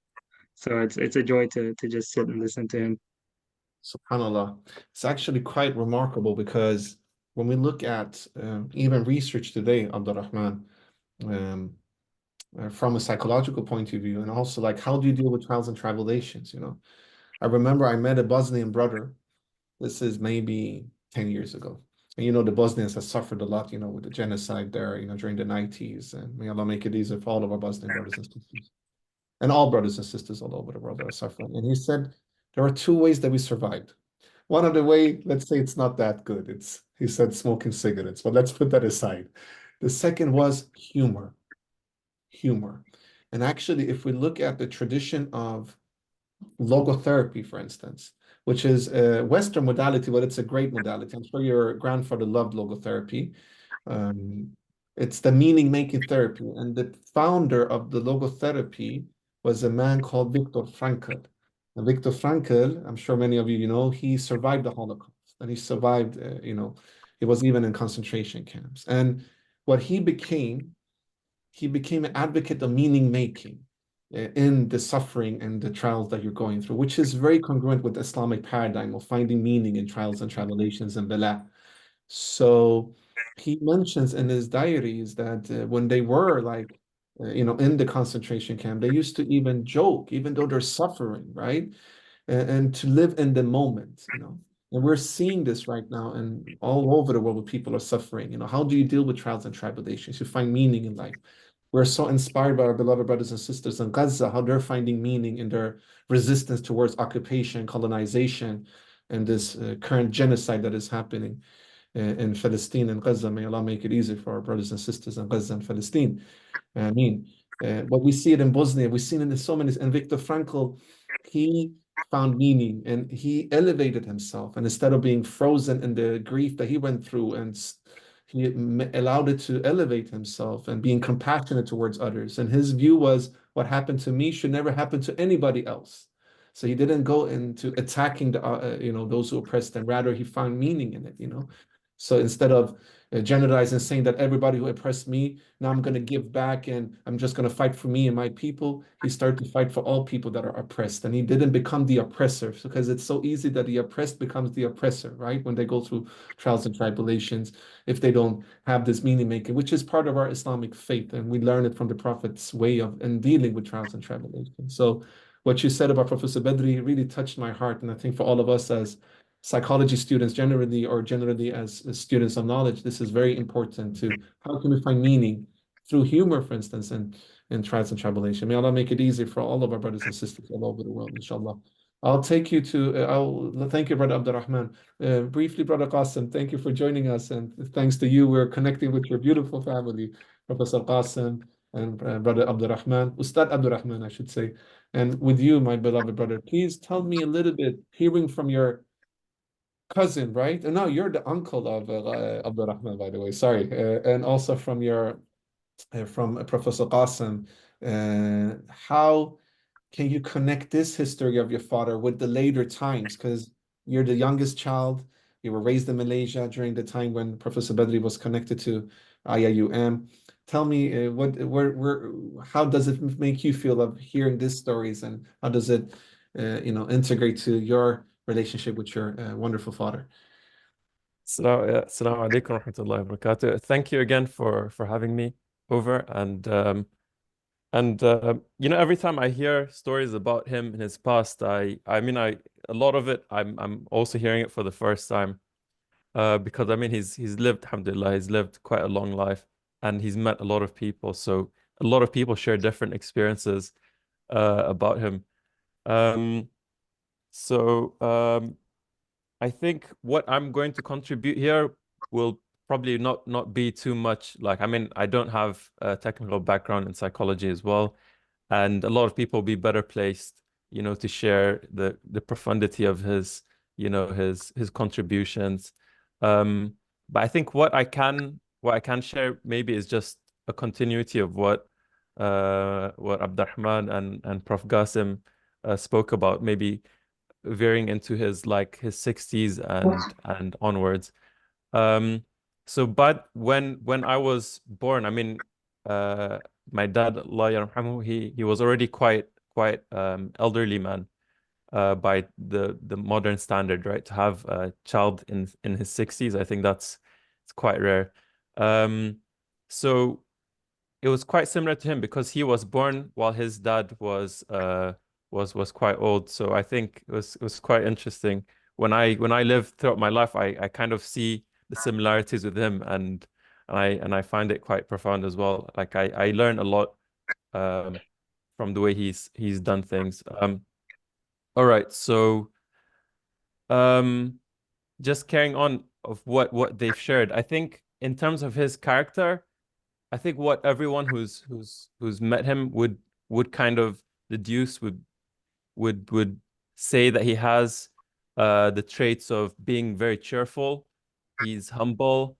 So it's a joy to just sit and listen to him. SubhanAllah. It's actually quite remarkable because when we look at even research today, Abdel-Rahman, um, from a psychological point of view, and also like how do you deal with trials and tribulations, you know? I remember I met a Bosnian brother. This is maybe 10 years ago. And you know, the Bosnians have suffered a lot, you know, with the genocide there, you know, during the 90s. And may Allah make it easier for all of our Bosnian brothers and sisters, and all brothers and sisters all over the world that are suffering. And he said, there are two ways that we survived. One of the way, let's say it's not that good. He said smoking cigarettes, but let's put that aside. The second was humor. Humor. And actually, if we look at the tradition of logotherapy, for instance, which is a Western modality, but it's a great modality. I'm sure your grandfather loved logotherapy. Um, it's the meaning-making therapy. And the founder of the logotherapy was a man called Viktor Frankl. And Viktor Frankl, I'm sure many of you know, he survived the Holocaust. And he survived, you know, he was even in concentration camps. And what he became an advocate of meaning making in the suffering and the trials that you're going through, which is very congruent with the Islamic paradigm of finding meaning in trials and tribulations and bala. So he mentions in his diaries that when they were like, you know, in the concentration camp, they used to even joke, even though they're suffering, right? And to live in the moment, you know. And we're seeing this right now and all over the world where people are suffering. You know, how do you deal with trials and tribulations? You find meaning in life. We're so inspired by our beloved brothers and sisters in Gaza, how they're finding meaning in their resistance towards occupation, colonization, and this current genocide that is happening in Palestine and Gaza. May Allah make it easy for our brothers and sisters in Gaza and Palestine. I mean, but we see it in Bosnia, we've seen it in so many, and Viktor Frankl, he found meaning and he elevated himself. And instead of being frozen in the grief that he went through, and he allowed it to elevate himself and being compassionate towards others. And his view was, what happened to me should never happen to anybody else. So he didn't go into attacking the, you know, those who oppressed him. Rather, he found meaning in it, you know. So instead of generalizing, saying that everybody who oppressed me, now I'm going to give back and I'm just going to fight for me and my people, he started to fight for all people that are oppressed. And he didn't become the oppressor, because it's so easy that the oppressed becomes the oppressor, right? When they go through trials and tribulations, if they don't have this meaning making, which is part of our Islamic faith. And we learn it from the Prophet's way of in dealing with trials and tribulations. So what you said about Professor Badri really touched my heart. And I think for all of us as psychology students generally, or generally as students of knowledge, this is very important to how can we find meaning through humor, for instance, and in trials and tribulation. May Allah make it easy for all of our brothers and sisters all over the world, inshallah. I'll take you to, I'll thank you, Brother Abdel-Rahman. Briefly, Brother Qasim, thank you for joining us. And thanks to you, we're connecting with your beautiful family, Professor Qasim and Brother Abdel-Rahman, Ustad Abdel-Rahman, I should say. And with you, my beloved brother, please tell me a little bit, hearing from your cousin, right? And no, you're the uncle of Abdul-Rahman, by the way. Sorry, and also from your from Professor Qasim. How can you connect this history of your father with the later times? Because you're the youngest child. You were raised in Malaysia during the time when Professor Badri was connected to IIUM. Tell me, how does it make you feel of hearing these stories, and how does it, you know, integrate to your relationship with your wonderful father? Assalamu alaikum wa rahmatullahi wa barakatuh. Thank you again for having me over. And you know, every time I hear stories about him in his past, I mean, a lot of it, I'm also hearing it for the first time, because I mean, he's lived, alhamdulillah, he's lived quite a long life, and he's met a lot of people. So a lot of people share different experiences about him. I think what I'm going to contribute here will probably not be too much. Like, I mean, I don't have a technical background in psychology as well, and a lot of people will be better placed, you know, to share the profundity of his, you know, his contributions. But I think what I can share maybe is just a continuity of what Abdel-Rahman and Prof Gasim spoke about, maybe veering into his 60s and onwards. But when I was born, I mean, my dad, Allah yarhamhu, he was already quite elderly man by the modern standard, right? To have a child in his 60s, I think it's quite rare. So it was quite similar to him because he was born while his dad was quite old. So I think it was quite interesting. When I live throughout my life, I kind of see the similarities with him, and I find it quite profound as well. Like I learn a lot from the way he's done things. All right, so just carrying on of what they've shared. I think in terms of his character, I think what everyone who's met him would kind of deduce would say that he has the traits of being very cheerful. He's humble,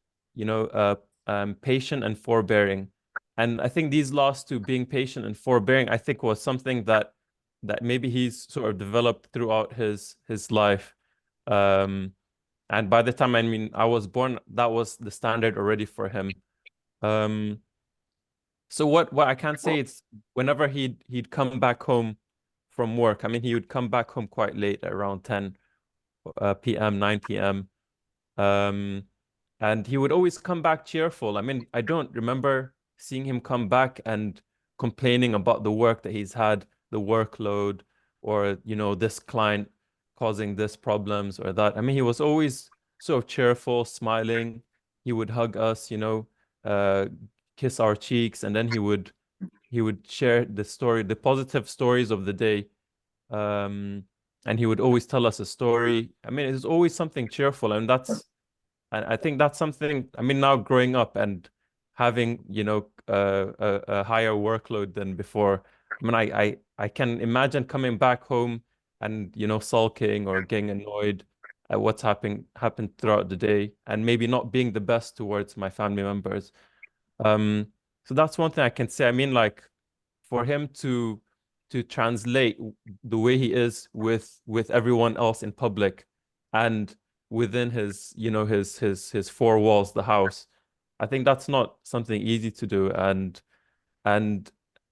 patient and forbearing. And I think these last two, being patient and forbearing, I think was something that maybe he's sort of developed throughout his life. And by the time, I mean, I was born, that was the standard already for him. So what I can say is whenever he'd come back home from work, I mean, he would come back home quite late, around 10 p.m., 9 p.m. And he would always come back cheerful. I mean, I don't remember seeing him come back and complaining about the work that he's had, the workload, or, this client causing this problems or that. I mean, he was always sort of cheerful, smiling. He would hug us, kiss our cheeks, and then he would share the positive stories of the day. And he would always tell us a story. I mean, it's always something cheerful, and I think that's something. I mean, now growing up and having a higher workload than before. I mean, I can imagine coming back home and sulking or getting annoyed at what's happened throughout the day, and maybe not being the best towards my family members. So that's one thing I can say. I mean, like, for him to translate the way he is with everyone else in public and within his his four walls, the house, I think that's not something easy to do. And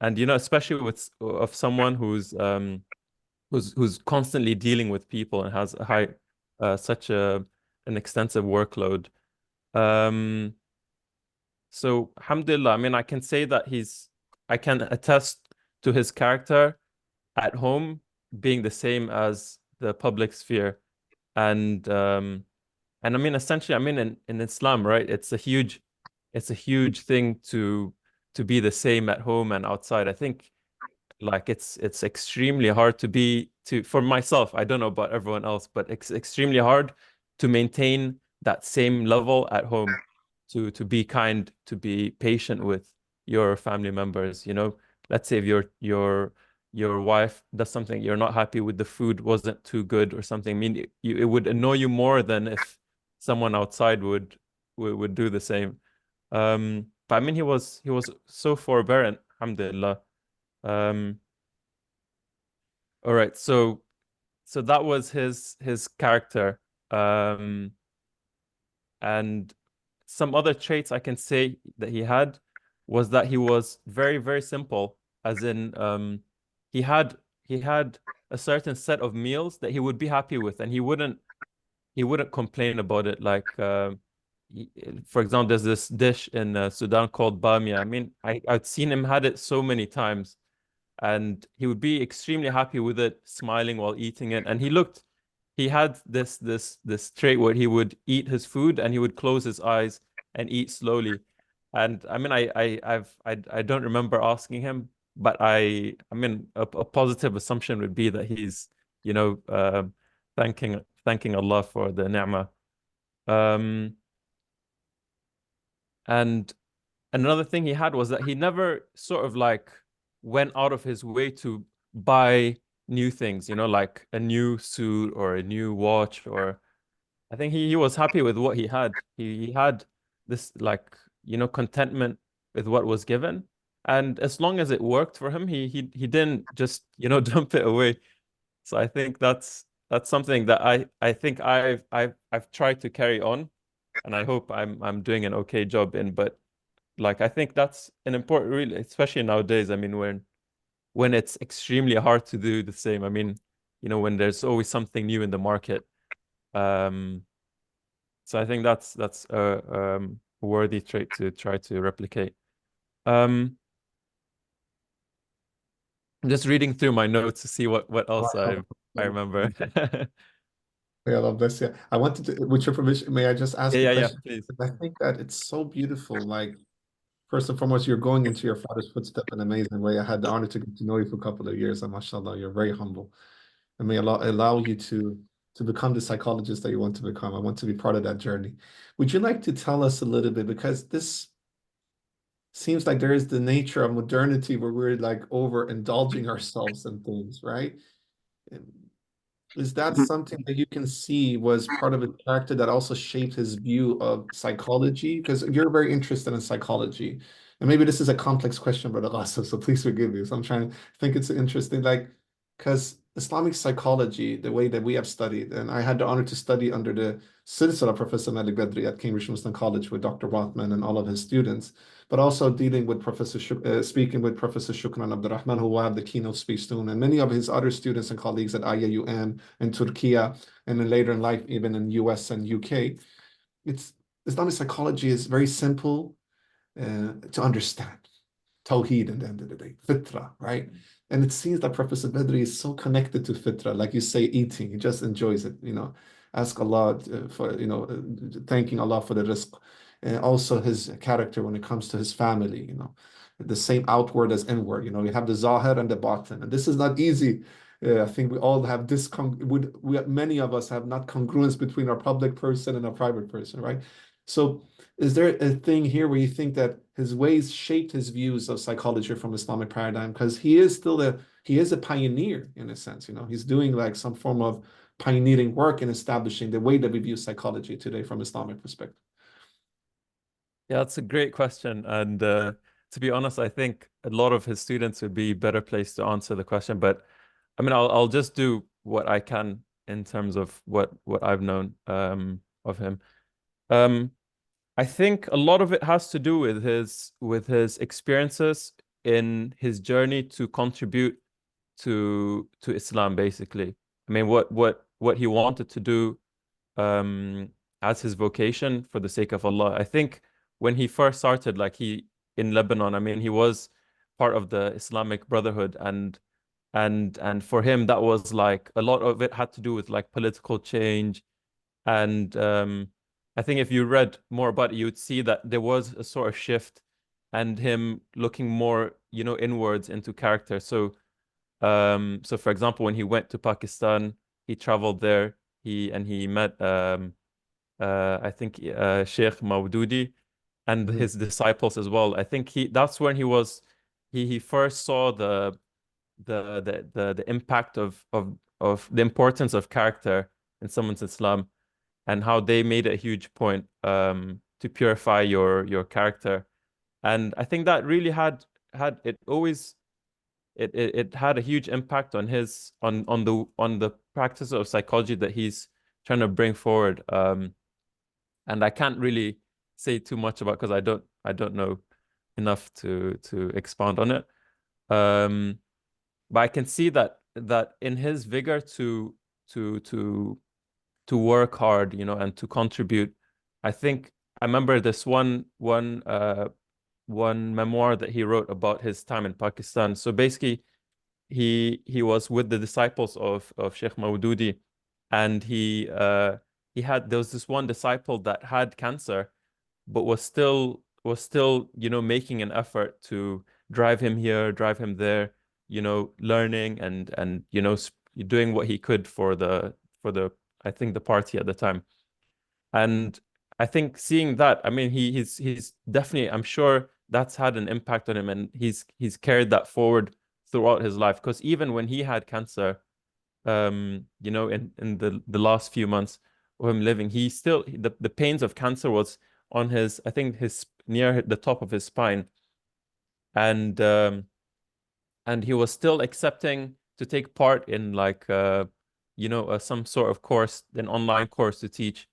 especially with of someone who's constantly dealing with people and has a high such an extensive workload. So alhamdulillah, I mean, I can say that I can attest to his character at home being the same as the public sphere. And I mean, essentially, I mean, in Islam, right? It's a huge thing to be the same at home and outside. I think, like, it's extremely hard for myself. I don't know about everyone else, but it's extremely hard to maintain that same level at home, to be kind, to be patient with your family members. Let's say if your wife does something, you're not happy with, the food wasn't too good or something. I mean, it would annoy you more than if someone outside would do the same. But I mean, he was so forbearant, alhamdulillah. All right, so that was his character. And some other traits I can say that he had was that he was very, very simple, as in he had a certain set of meals that he would be happy with, and he wouldn't complain about it. Like, for example, there's this dish in Sudan called bamia. I mean, I've seen him had it so many times, and he would be extremely happy with it, smiling while eating it. And he had this trait where he would eat his food and he would close his eyes and eat slowly. And I mean, I don't remember asking him, but I mean, a positive assumption would be that he's thanking Allah for the ni'mah. And another thing he had was that he never sort of like went out of his way to buy new things, like a new suit or a new watch. Or I think he was happy with what he had. He had this, like, contentment with what was given, and as long as it worked for him, he didn't just dump it away. So I think that's something that I think I've tried to carry on, and I hope I'm doing an okay job in. But like I think that's an important, really, especially nowadays. I mean, when it's extremely hard to do the same. I mean, you know, when there's always something new in the market. So I think that's a worthy trait to try to replicate. I'm just reading through my notes to see what else I remember. Yeah, I love this. Yeah, I wanted to, with your permission, may I just ask a Yeah, question? please. I think that it's so beautiful. Like, first and foremost, you're going into your father's footstep in an amazing way. I had the honor to get to know you for a couple of years, and mashallah, you're very humble. And may Allah allow you to become the psychologist that you want to become. I want to be part of that journey. Would you like to tell us a little bit, because this seems like there is the nature of modernity where we're like overindulging ourselves in things, right? Is that something that you can see was part of his character that also shaped his view of psychology? Because you're very interested in psychology. And maybe this is a complex question, Brother Qasim, so please forgive me. So I'm trying to think it's interesting, like, because Islamic psychology, the way that we have studied, and I had the honor to study under the citizen of Professor Malik Badri at Cambridge Muslim College with Dr. Rothman and all of his students, but also dealing with speaking with Professor Shukran Abdul Rahman, who will have the keynote speech soon, and many of his other students and colleagues at IIUM in Turkey, and then later in life, even in US and UK. It's Islamic psychology is very simple to understand. Tawheed at the end of the day, fitra, right? And it seems that Professor Badri is so connected to fitra, like you say, eating, he just enjoys it, you know. Ask Allah for, you know, thanking Allah for the rizq. And also his character when it comes to his family, you know, the same outward as inward, you know, you have the zahir and the batin. And this is not easy. I think we all have this, many of us have not congruence between our public person and a private person, right? So is there a thing here where you think that his ways shaped his views of psychology from Islamic paradigm? Because he is still he is a pioneer in a sense, you know, he's doing like some form of pioneering work in establishing the way that we view psychology today from Islamic perspective. Yeah, that's a great question. And to be honest, I think a lot of his students would be better placed to answer the question. But I mean, I'll just do what I can in terms of what I've known of him. I think a lot of it has to do with his experiences in his journey to contribute to Islam, basically. I mean, what he wanted to do as his vocation for the sake of Allah. I think when he first started, like in Lebanon, I mean, he was part of the Islamic Brotherhood, and for him that was like a lot of it had to do with like political change. And I think if you read more about it, you would see that there was a sort of shift and him looking more, you know, inwards into character. So so for example, when he went to Pakistan, he traveled there, he met I think Sheikh Maududi and his disciples as well. I think that's when he first saw the impact of the importance of character in someone's Islam, and how they made a huge point to purify your character. And I think that really had it always it had a huge impact on his on the practice of psychology that he's trying to bring forward. And I can't really say too much about because I don't know enough to expound on it. But I can see that in his vigor to work hard, you know, and to contribute. I think I remember this one memoir that he wrote about his time in Pakistan. So basically, he was with the disciples of Sheikh Maududi, and there was this one disciple that had cancer, but was still you know, making an effort to drive him here, drive him there, you know, learning and you know, doing what he could for the I think the party at the time. And I think seeing that, I mean, he's definitely, I'm sure that's had an impact on him, and he's carried that forward throughout his life. Because even when he had cancer, you know, in the last few months of him living, he still the pains of cancer was on his, I think his near the top of his spine, and he was still accepting to take part in like you know, some sort of course, an online course to teach.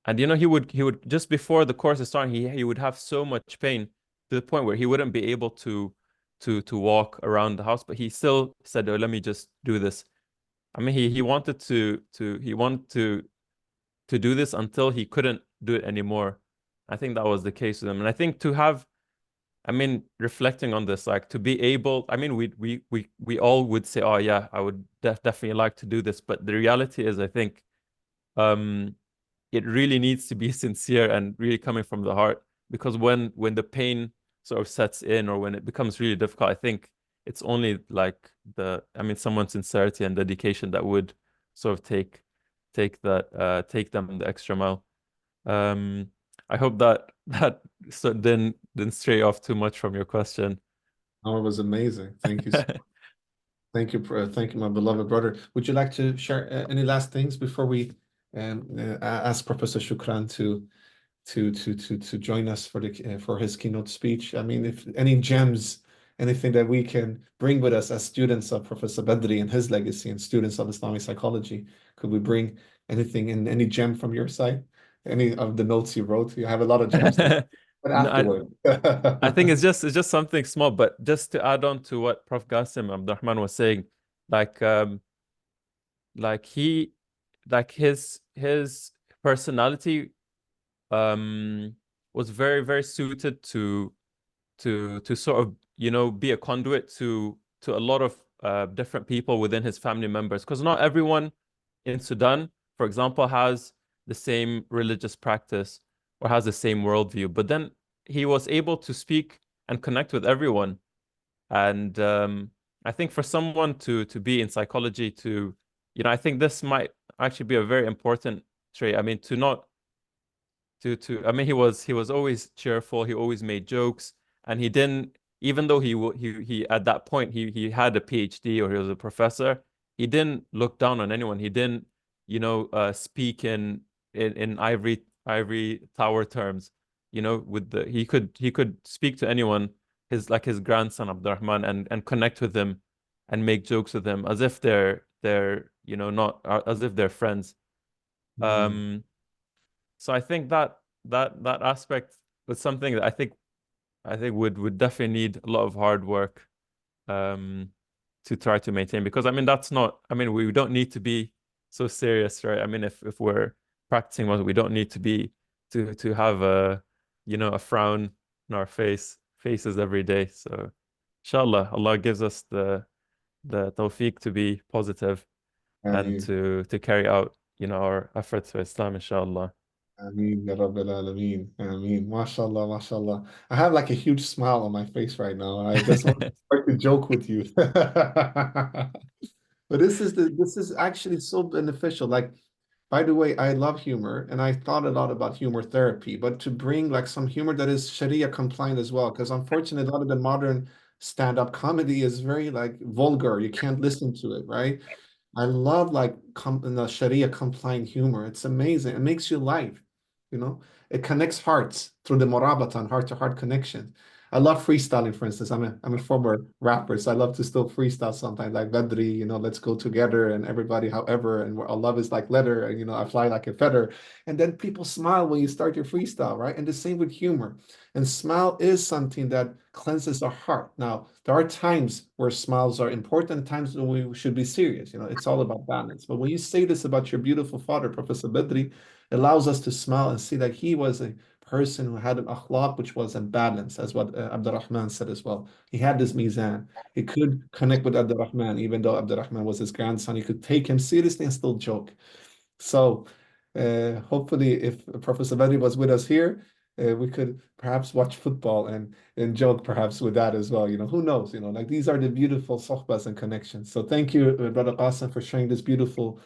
And you know, he would just before the course is starting, he would have so much pain to the point where he wouldn't be able to walk around the house, but he still said, "Oh, let me just do this." I mean, he wanted to do this until he couldn't do it anymore. I think that was the case with him. And I think to have, I mean, reflecting on this, like to be able, I mean, we all would say, "Oh yeah, I would definitely like to do this," but the reality is, I think, it really needs to be sincere and really coming from the heart, because when the pain sort of sets in, or when it becomes really difficult, I think it's only like someone's sincerity and dedication that would sort of take them the extra mile. I hope that so didn't stray off too much from your question. Oh, it was amazing. Thank you. Thank you, my beloved brother. Would you like to share any last things before we ask Professor Shukran to join us for his keynote speech? I mean, if any gems, anything that we can bring with us as students of Professor Badri and his legacy, and students of Islamic psychology, could we bring anything in, any gem from your side? Any of the notes you wrote? You have a lot of gems. But No, afterward. I think it's just something small, but just to add on to what Prof. Gasim Abdel-Rahman was saying, like his personality was very, very suited to sort of, you know, be a conduit to a lot of different people within his family members, because not everyone in Sudan, for example, has the same religious practice or has the same worldview, but then he was able to speak and connect with everyone. And I think for someone to be in psychology, to, you know, I think this might actually be a very important trait. I mean, to not to I mean, he was always cheerful. He always made jokes, and he didn't, even though he at that point he had a PhD or he was a professor, he didn't look down on anyone. He didn't, you know, speak in ivory tower terms. You know, with the he could speak to anyone, his grandson Abdel-Rahman, and connect with him and make jokes with him as if they're you know, not as if they're friends. So I think that aspect was something that I think would definitely need a lot of hard work to try to maintain, because I mean, that's not, I mean, we don't need to be so serious, right? I mean, if we're practicing what we don't need to be to have a, you know, a frown in our faces every day. So inshallah, Allah gives us the tawfiq to be positive and to carry out, you know, our efforts for Islam, inshallah. Ameen, Ya Rabbil Alameen. Ameen. MashaAllah, MashaAllah. I have like a huge smile on my face right now. I just want to start to joke with you. But this is actually so beneficial. Like, by the way, I love humor, and I thought a lot about humor therapy, but to bring like some humor that is Sharia compliant as well, because unfortunately, a lot of the modern stand-up comedy is very like vulgar. You can't listen to it, right? I love like the Sharia compliant humor. It's amazing. It makes you laugh, you know. It connects hearts through the murabatan, heart-to-heart connection. I love freestyling, for instance. I'm a former rapper, so I love to still freestyle sometimes, like Badri, you know, let's go together and everybody, however, and our love is like leather, and you know, I fly like a feather. And then people smile when you start your freestyle, right? And the same with humor. And smile is something that cleanses our heart. Now, there are times where smiles are important, times when we should be serious. You know, it's all about balance. But when you say this about your beautiful father, Professor Badri, it allows us to smile and see that he was a person who had an akhlaq which was in balance, as what Abdel-Rahman said as well. He had this mizan. He could connect with Abdel-Rahman, even though Abdel-Rahman was his grandson. He could take him seriously and still joke. So hopefully, if Professor Badri was with us here, we could perhaps watch football and joke perhaps with that as well. You know, who knows? You know, like these are the beautiful sohbas and connections. So thank you, Brother Qasim, for sharing this beautiful,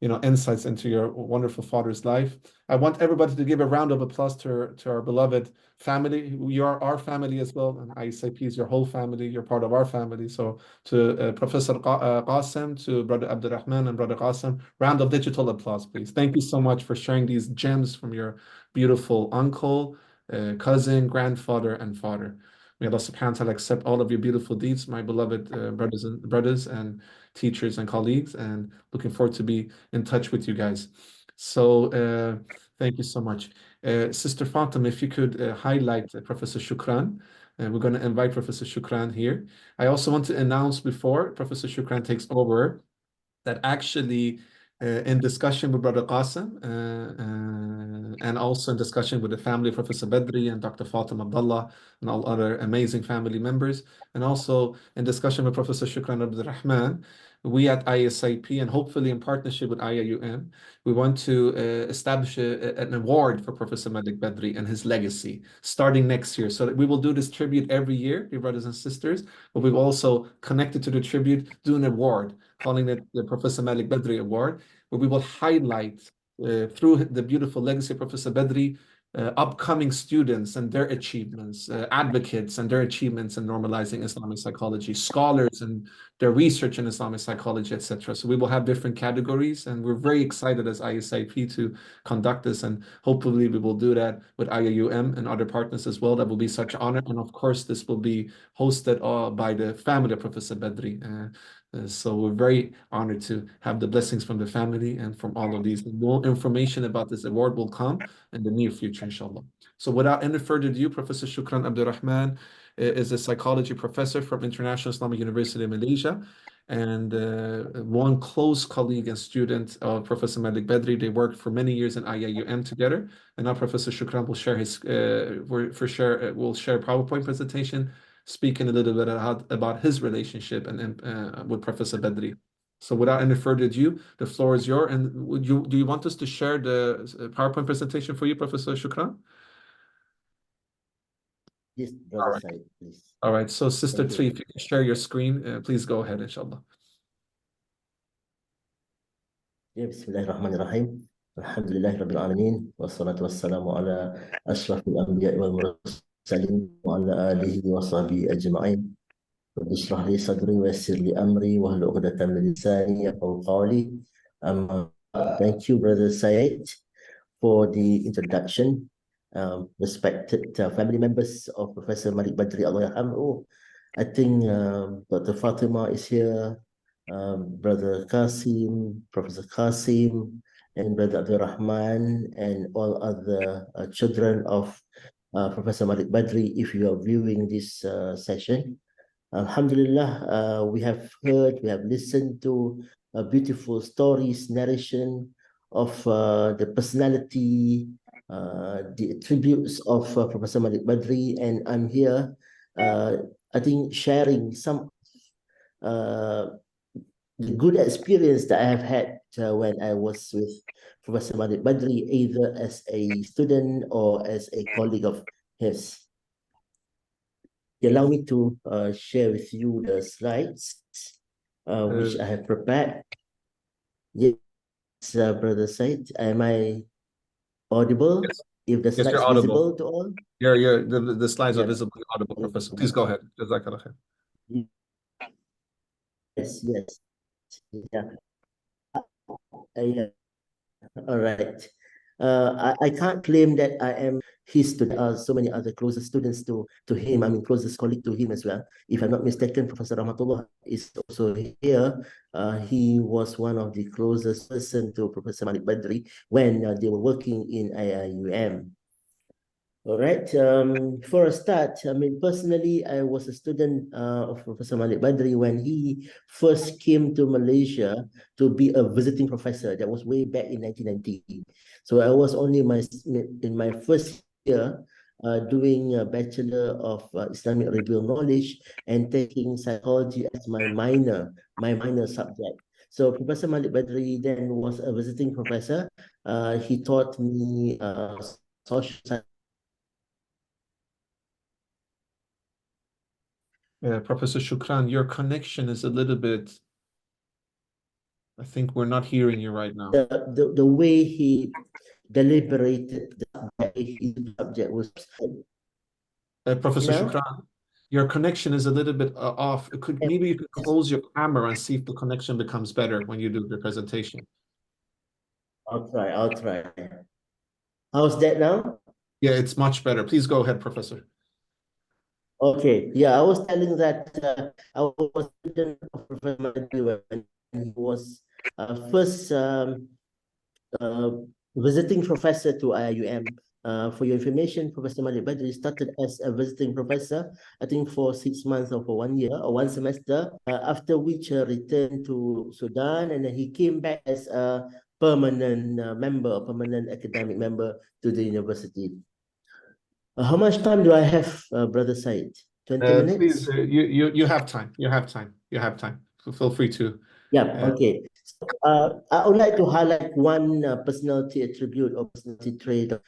you know, insights into your wonderful father's life. I want everybody to give a round of applause to our beloved family. You are our family as well, and ISIP is your whole family. You're part of our family. So to Professor Qasim, to Brother Abdel-Rahman and Brother Qasim, round of digital applause, please. Thank you so much for sharing these gems from your beautiful uncle, cousin, grandfather, and father. May Allah subhanahu wa ta'ala accept all of your beautiful deeds, my beloved brothers and teachers and colleagues, and looking forward to be in touch with you guys. So thank you so much. Sister Fatima, if you could highlight Professor Shukran. We're going to invite Professor Shukran here. I also want to announce before Professor Shukran takes over that actually in discussion with Brother Qasim and also in discussion with the family of Professor Badri and Dr. Fatima Abdullah and all other amazing family members, and also in discussion with Professor Shukran Abdul Rahman, we at ISIP and hopefully in partnership with IIUM, we want to establish an award for Professor Malik Badri and his legacy starting next year. So that we will do this tribute every year, dear brothers and sisters, but we've also connected to the tribute, do an award, calling it the Professor Malik Badri Award, where we will highlight through the beautiful legacy of Professor Badri, upcoming students and their achievements, advocates and their achievements in normalizing Islamic psychology, scholars and their research in Islamic psychology, etc. So we will have different categories, and we're very excited as ISIP to conduct this, and hopefully we will do that with IIUM and other partners as well. That will be such an honor, and of course this will be hosted by the family of Professor Badri. So we're very honored to have the blessings from the family and from all of these. More information about this award will come in the near future, inshallah. So without any further ado, Professor Shukran Abdul Rahman is a psychology professor from International Islamic University in Malaysia, and one close colleague and student of Professor Malik Badri. They worked for many years in IIUM together, and now Professor Shukran will share his will share a PowerPoint presentation speaking a little bit about his relationship and with Professor Badri. So without any further ado, the floor is yours. And do you want us to share the PowerPoint presentation for you, Professor Shukran? Yes, Brother Seyed, please. All right. So Sister Tree, if you can share your screen, please go ahead, inshallah. Yeah, Bismillahirrahmanirrahim. Alhamdulillahi Rabbil Alameen. Wassalatu wassalamu ala ashrafil anbiya wal mursalin wa ala alihi wa sahbihi ajma'in. رب اشرح لي صدري ويسر لي أمري واحلل عقدة من لساني يفقهوا قولي. Thank you, Brother Seyed, for the introduction. Respected family members of Professor Malik Badri, Allah yarhamhu. I think Dr. Fatima is here, Brother Qasim, Professor Qasim, and Brother Abdel-Rahman, and all other children of Professor Malik Badri, if you are viewing this session. Alhamdulillah, we have heard, we have listened to beautiful stories, narration of the personality, the attributes of Professor Malik Badri, and I'm here, I think, sharing some the good experience that I have had when I was with Professor Malik Badri, either as a student or as a colleague of his. Allow me to share with you the slides which I have prepared. Yes, Brother Seyed, am I audible? Yes. If the slides you're visible to all? The slides are visible and audible, Professor. Please go ahead. Jazakallah khair. Yes, yes. Yeah. Yeah. All right. I can't claim that I am his student. So many other closest students to him. I mean, closest colleague to him as well. If I'm not mistaken, Professor Rahmatullah is also here. He was one of the closest person to Professor Malik Badri when they were working in IIUM. All right. For a start, I mean, personally, I was a student of Professor Malik Badri when he first came to Malaysia to be a visiting professor. That was way back in 1990. So I was only in my first year doing a Bachelor of Islamic Liberal Knowledge and taking psychology as my minor subject. So Professor Malik Badri then was a visiting professor. He taught me social science. Professor Shukran, your connection is a little bit, I think we're not hearing you right now. The way he deliberated the subject was... Professor Shukran, your connection is a little bit off. Maybe you could close your camera and see if the connection becomes better when you do the presentation. I'll try. How's that now? Yeah, it's much better. Please go ahead, Professor. Okay, yeah, I was telling that I was a student of Professor Badri when he was first visiting professor to IIUM. For your information, Professor Malik Badri started as a visiting professor, I think for 6 months or for 1 year or 1 semester, after which returned to Sudan, and then he came back as a permanent member, permanent academic member to the university. How much time do I have, Brother Seyed? 20 minutes? Please, you have time. You have time. You have time. So feel free to. Yeah, okay. So, I would like to highlight one personality attribute or personality trait of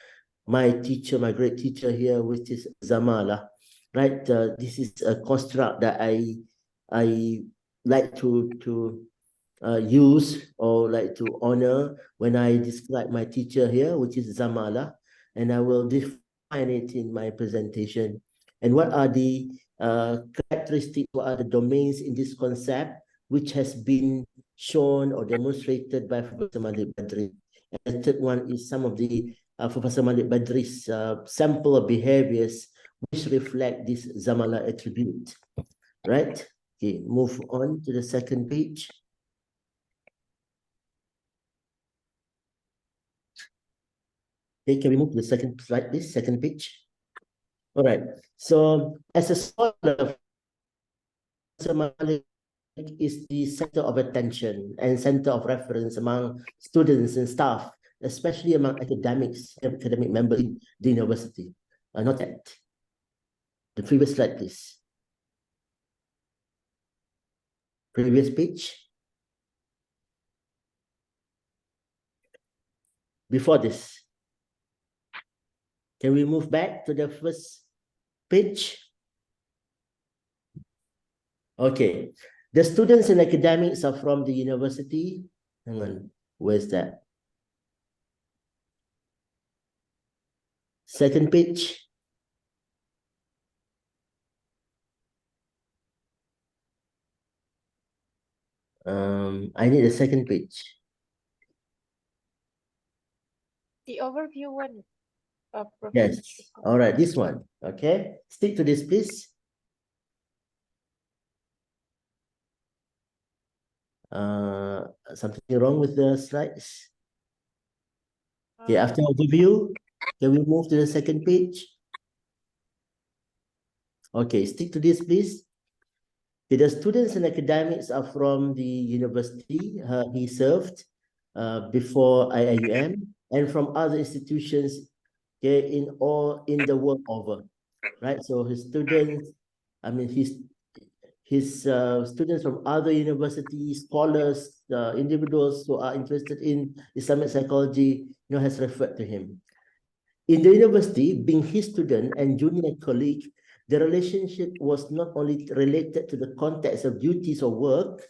my teacher, my great teacher here, which is Zamala. Right? This is a construct that I like to use or like to honor when I describe my teacher here, which is Zamala, and I will define it in my presentation. And what are the characteristics, what are the domains in this concept which has been shown or demonstrated by Professor Malik Badri. And the third one is some of the Professor Malik Badri's sample of behaviors which reflect this Zamala attribute, right? Okay, move on to the second page. Okay, can we move to the second slide, please? Second page. All right. So as a scholar, Professor Malik is the center of attention and center of reference among students and staff, especially among academic members in the university. Not that. The previous slide, please. Previous page. Before this. Can we move back to the first page? Okay. The students and academics are from the university. Hang on. Where's that? Second page. I need a second page. The overview one. Yes. All right, this one. Okay. Stick to this, please. Something wrong with the slides? Okay, after overview, can we move to the second page? Okay, stick to this, please. Okay, the students and academics are from the university he served before IIUM and from other institutions, okay, in the world over, right? So his students, I mean his students from other universities, scholars, individuals who are interested in Islamic psychology, has referred to him. In the university, being his student and junior colleague, the relationship was not only related to the context of duties or work,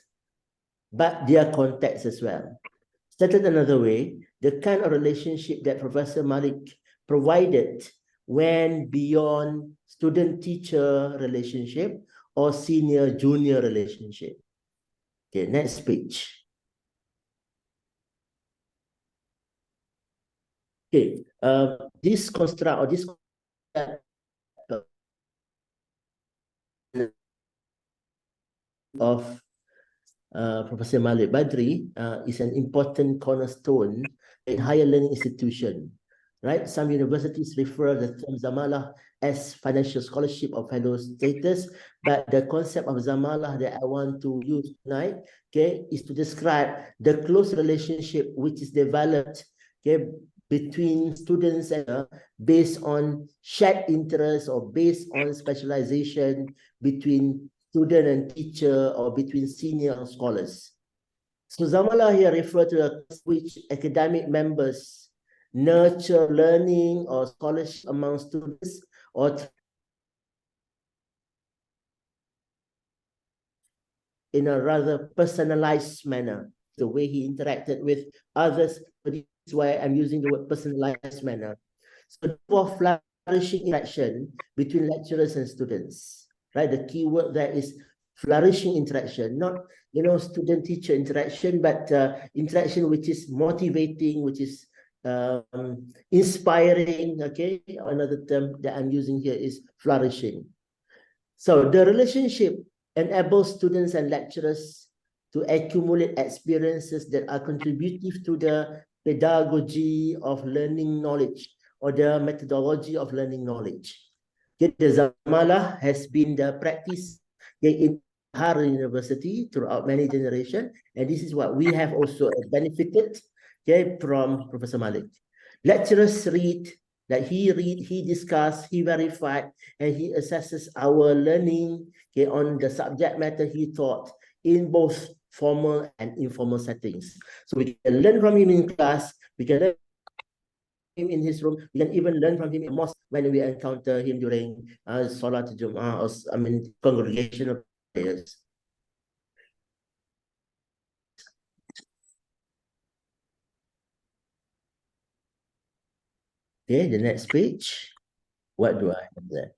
but their context as well. Stated another way, the kind of relationship that Professor Malik provided went beyond student-teacher relationship or senior-junior relationship. Okay, next page. Okay, this construct or this of Professor Malik Badri is an important cornerstone in higher learning institution, right? Some universities refer the term Zamalah as financial scholarship or fellow status, but the concept of Zamalah that I want to use tonight, okay, is to describe the close relationship which is developed, okay, between students and based on shared interests or based on specialization between student and teacher or between senior scholars. So Zamalah here refers to a which academic members nurture learning or scholarship among students or in a rather personalized manner, the way he interacted with others. This is why I'm using the word personalized manner. So for flourishing interaction between lecturers and students, right? The key word there is flourishing interaction, not student-teacher interaction, but interaction which is motivating, which is inspiring. Okay, another term that I'm using here is flourishing. So the relationship enables students and lecturers to accumulate experiences that are contributive to the pedagogy of learning knowledge or the methodology of learning knowledge. The Zamalah has been the practice in Harvard University throughout many generations, and this is what we have also benefited from Professor Malik. Lecturers read, he discussed, he verified, and he assesses our learning on the subject matter he taught in both formal and informal settings. So we can learn from him in class, we can learn him in his room, we can even learn from him in mosque when we encounter him during Salat Jum'ah, or congregational prayers. Okay, the next page. What do I have there?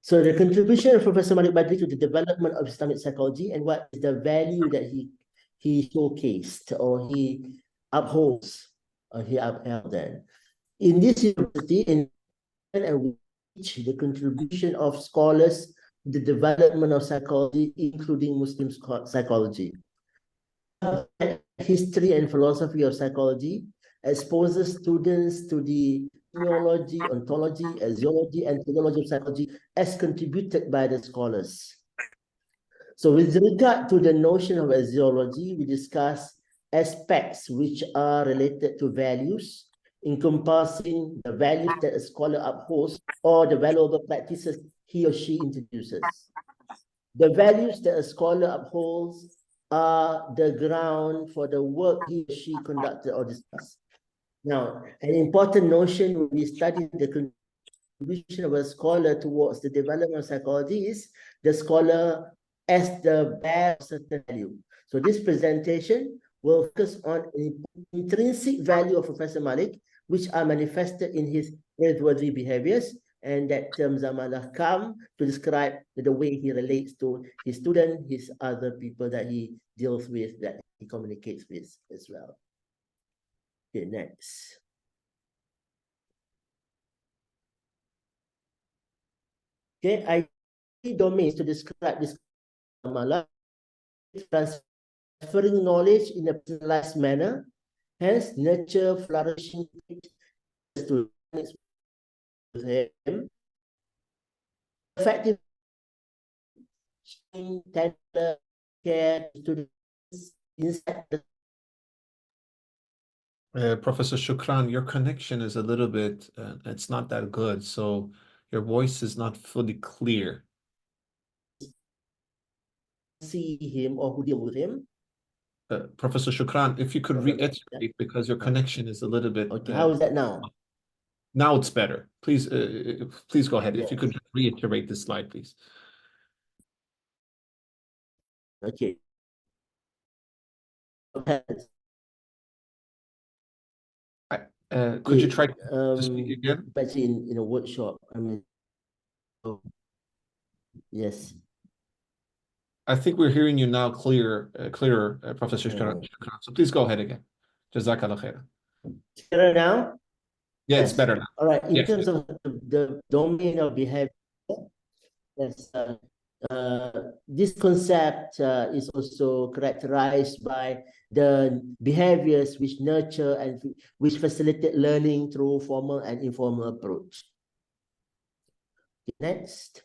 So the contribution of Professor Malik Badri to the development of Islamic psychology and what is the value that he showcased or he upholds or he upheld then. In this university, in the contribution of scholars to the development of psychology, including Muslim psychology. History and philosophy of psychology exposes students to the theology, ontology, axiology, and theology of psychology as contributed by the scholars. So with regard to the notion of axiology, we discuss aspects which are related to values, encompassing the values that a scholar upholds or the valuable practices he or she introduces. The values that a scholar upholds are the ground for the work he or she conducted or discussed. Now, an important notion when we study the contribution of a scholar towards the development of psychology is the scholar as the bearer of certain value. So this presentation will focus on an intrinsic value of Professor Malik, which are manifested in his praiseworthy behaviors, and that term Zamalah come to describe the way he relates to his student, his other people that he deals with, that he communicates with as well. Okay, next. Okay, I domains to describe this Zamalah, transferring knowledge in a personalized manner, hence nurture flourishing to him, effective tender care students inside the Professor Shukran, your connection is a little bit, it's not that good, so your voice is not fully clear. see him or who deal with him. Professor Shukran, if you could reiterate, because your connection is a little bit... Okay, how is that now? Now it's better. Please, please go ahead. Yes. If you could reiterate this slide, please. Okay. Could you try to speak again? Actually, in a workshop, I mean, yes. I think we're hearing you now clearer, Professor Shukran. So please go ahead again. Jazakallah khair. Better now? Yeah, Yes. it's better now. All right. In Yes. terms of the domain of behavior, yes, this concept is also characterized by the behaviors which nurture and which facilitate learning through formal and informal approach. Next.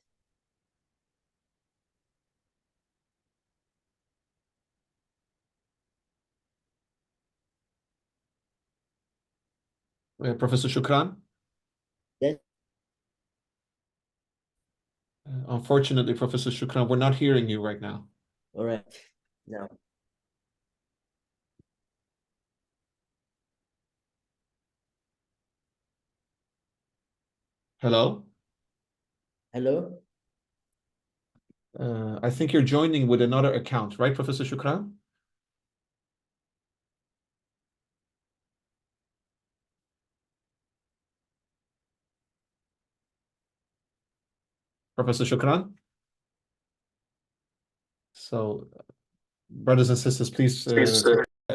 Professor Shukran? Yes. Unfortunately, Professor Shukran, we're not hearing you right now. All right. Now. Hello? Hello? I think you're joining with another account, right, Professor Shukran? Professor Shukran? So, brothers and sisters, please...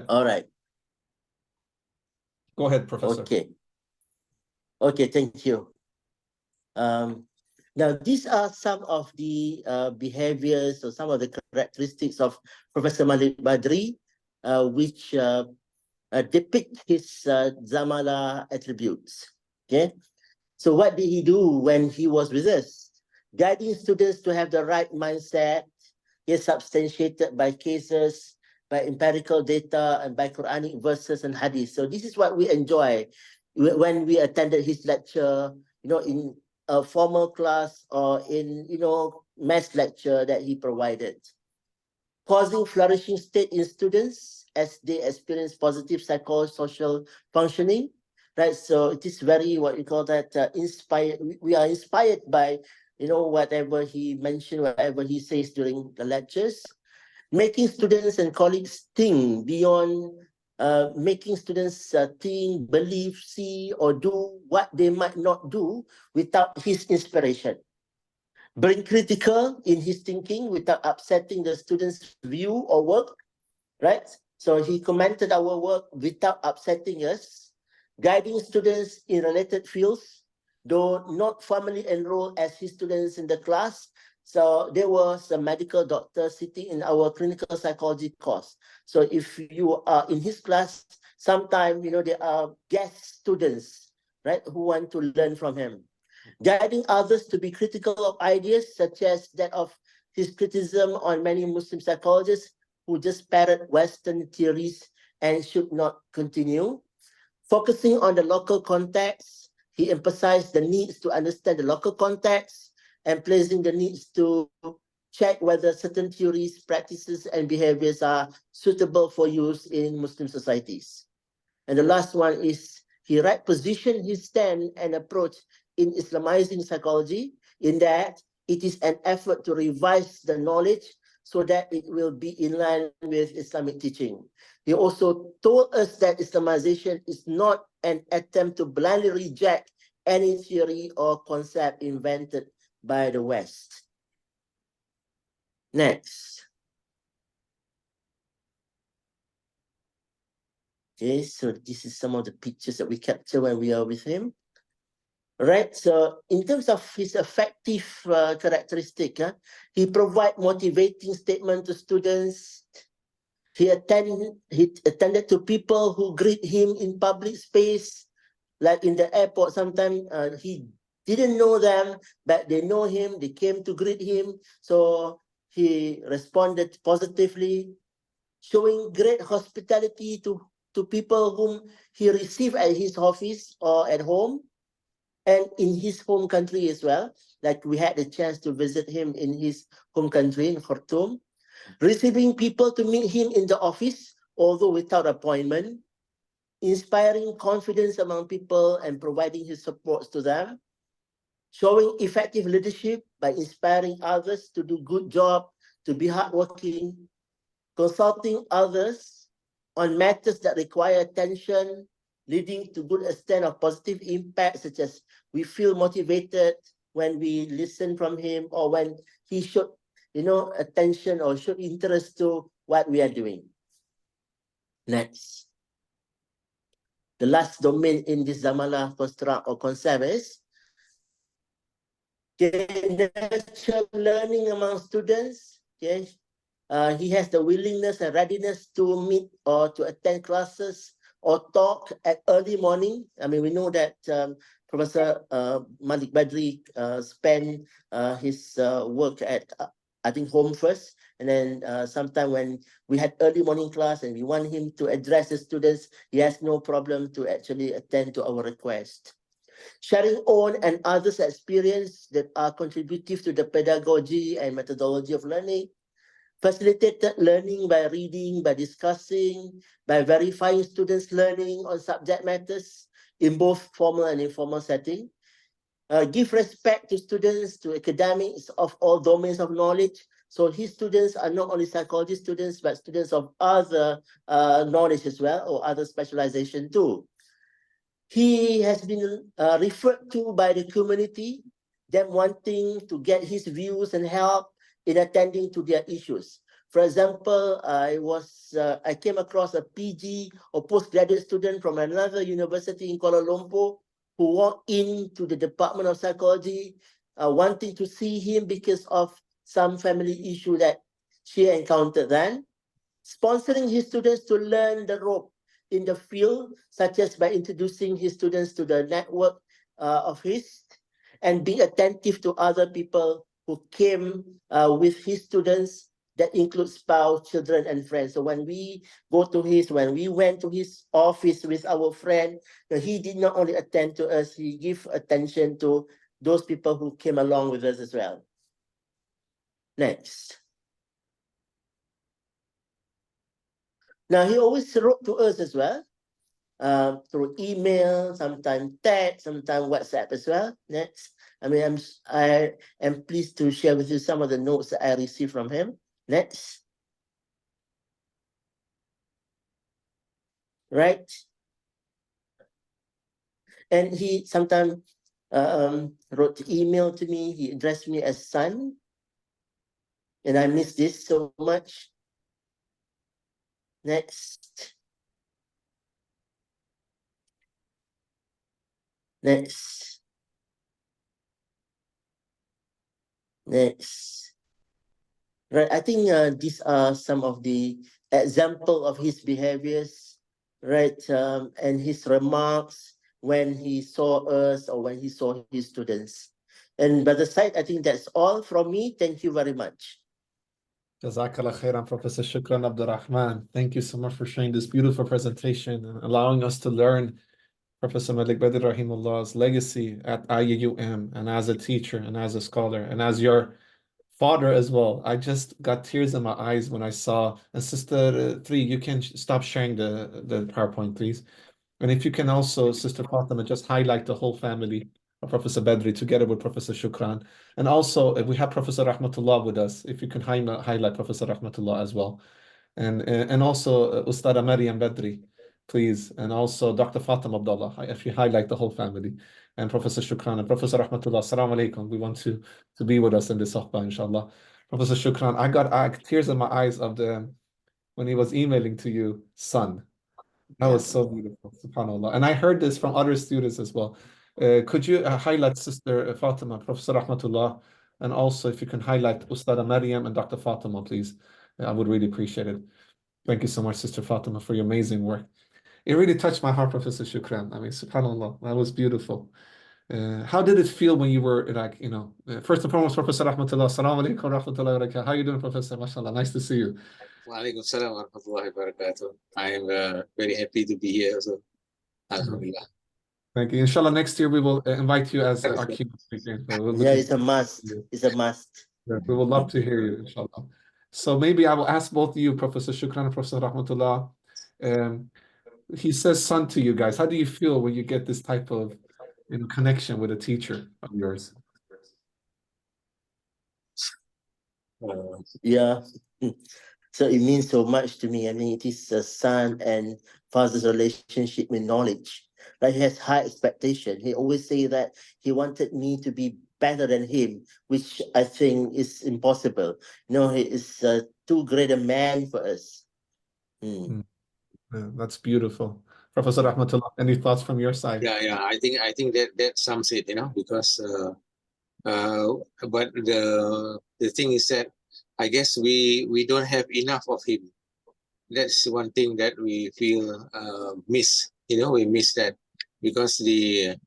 All right. Go ahead, Professor. Okay. Okay, thank you. Now, these are some of the behaviors or some of the characteristics of Professor Malik Badri, which depict his Zamala attributes. Okay, so what did he do when he was with us? Guiding students to have the right mindset, is substantiated by cases, by empirical data, and by Quranic verses and hadith. So this is what we enjoy when we attended his lecture, in a formal class or in, mass lecture that he provided. Causing flourishing state in students as they experience positive psychosocial functioning, right? So it is very, what you call that, inspired. We are inspired by, whatever he mentioned, whatever he says during the lectures. Making students and colleagues think beyond, making students think, believe, see, or do what they might not do without his inspiration. Being critical in his thinking without upsetting the student's view or work, right? So he commented our work without upsetting us. Guiding students in related fields, though not formally enrolled as his students in the class. So there was a medical doctor sitting in our clinical psychology course. So if you are in his class, sometimes, there are guest students, right, who want to learn from him. Guiding others to be critical of ideas, such as that of his criticism on many Muslim psychologists who just parrot Western theories and should not continue. Focusing on the local context, he emphasized the needs to understand the local context and placing the needs to check whether certain theories, practices, and behaviors are suitable for use in Muslim societies. And the last one is he positioned his stand and approach in Islamizing psychology, in that it is an effort to revise the knowledge so that it will be in line with Islamic teaching. He also told us that Islamization is not an attempt to blindly reject any theory or concept invented by the West. Next. Okay, so this is some of the pictures that we capture when we are with him. Right, so in terms of his effective characteristic, he provide motivating statement to students. He attended to people who greet him in public space, like in the airport. Sometimes he didn't know them, but they know him. They came to greet him, so he responded positively, showing great hospitality to people whom he received at his office or at home. And in his home country as well, like we had the chance to visit him in his home country in Khartoum, receiving people to meet him in the office, although without appointment, inspiring confidence among people and providing his support to them, showing effective leadership by inspiring others to do good job, to be hardworking, consulting others on matters that require attention, leading to good extent of positive impact, such as we feel motivated when we listen from him or when he showed, attention or showed interest to what we are doing. Next. The last domain in this Zamala construct or concept is natural learning among students. Okay. He has the willingness and readiness to meet or to attend classes or talk at early morning. I mean, we know that Professor Malik Badri spent his work at, I think, home first. And then sometime when we had early morning class and we want him to address the students, he has no problem to actually attend to our request. Sharing own and others' experience that are contributive to the pedagogy and methodology of learning. Facilitated learning by reading, by discussing, by verifying students' learning on subject matters in both formal and informal setting. Give respect to students, to academics of all domains of knowledge. So his students are not only psychology students, but students of other knowledge as well, or other specialization too. He has been referred to by the community, them wanting to get his views and help in attending to their issues. For example, I came across a PG or postgraduate student from another university in Kuala Lumpur who walked into the Department of Psychology, wanting to see him because of some family issue that she encountered then, sponsoring his students to learn the rope in the field, such as by introducing his students to the network of his, and being attentive to other people who came with his students, that includes spouse, children, and friends. So when we went to his office with our friend, he did not only attend to us, he gave attention to those people who came along with us as well. Next. Now, he always wrote to us as well, through email, sometimes text, sometimes WhatsApp as well. Next. I am pleased to share with you some of the notes that I received from him. Next. Right. And he sometimes wrote email to me. He addressed me as son. And I miss this so much. Next. Next. Next. Right, I think these are some of the example of his behaviors, right, and his remarks when he saw us or when he saw his students. And by the side, I think that's all from me. Thank you very much. Jazakallah khairan, Professor Shukran Abdul Rahman. Thank you so much for sharing this beautiful presentation and allowing us to learn Professor Malik Badri Rahimullah's legacy at IIUM, and as a teacher and as a scholar and as your father as well. I just got tears in my eyes when I saw, and Sister 3, you can stop sharing the PowerPoint, please. And if you can also, Sister Fatima, just highlight the whole family of Professor Badri together with Professor Shukran. And also, if we have Professor Rahmatullah with us, if you can highlight Professor Rahmatullah as well. And also Ustada Maryam Badri, please. And also Dr. Fatima Abdullah, if you highlight the whole family. And Professor Shukran and Professor Rahmatullah, assalamu alaikum. We want to be with us in this sohbah, inshallah. Professor Shukran, I got tears in my eyes when he was emailing to you, son. That was so beautiful, subhanAllah. And I heard this from other students as well. Could you highlight Sister Fatima, Professor Rahmatullah, and also if you can highlight Ustada Maryam and Dr. Fatima, please. I would really appreciate it. Thank you so much, Sister Fatima, for your amazing work. It really touched my heart, Professor Shukran. I mean, subhanAllah, that was beautiful. How did it feel when you were like, first and foremost, Professor Rahmatullah, assalamu alaikum wa rahmatullahi wa barakatuh. How are you doing, Professor? MashaAllah, nice to see you. Wa alaikum salam wa rahmatullahi wa barakatuh. I am very happy to be here. So, alhamdulillah. Thank you. Inshallah, next year we will invite you as our keynote speaker. So Yeah, it's a must. It's a must. Yeah, we would love to hear you, inshallah. So maybe I will ask both of you, Professor Shukran and Professor Rahmatullah. He says son to you guys. How do you feel when you get this type of connection with a teacher of yours? Yeah. So it means so much to me. I mean, it is a son and father's relationship with knowledge. Like he has high expectation. He always say that he wanted me to be better than him, which I think is impossible. He is too great a man for us. Yeah, that's beautiful. Professor Rahmatullah, any thoughts from your side? Yeah. I think that sums it, because but the thing is that I guess we don't have enough of him. That's one thing that we feel miss. We miss that because the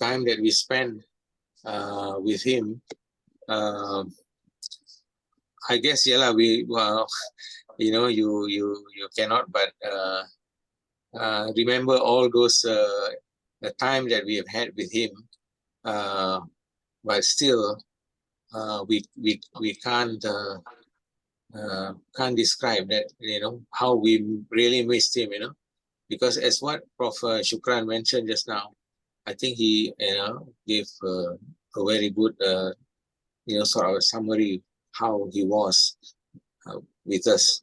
time that we spend with him, I guess you cannot but remember all those the time that we have had with him, but still we can't describe that, how we really missed him, because as what Prof. Shukran mentioned just now, I think he gave a very good sort of a summary how he was with us.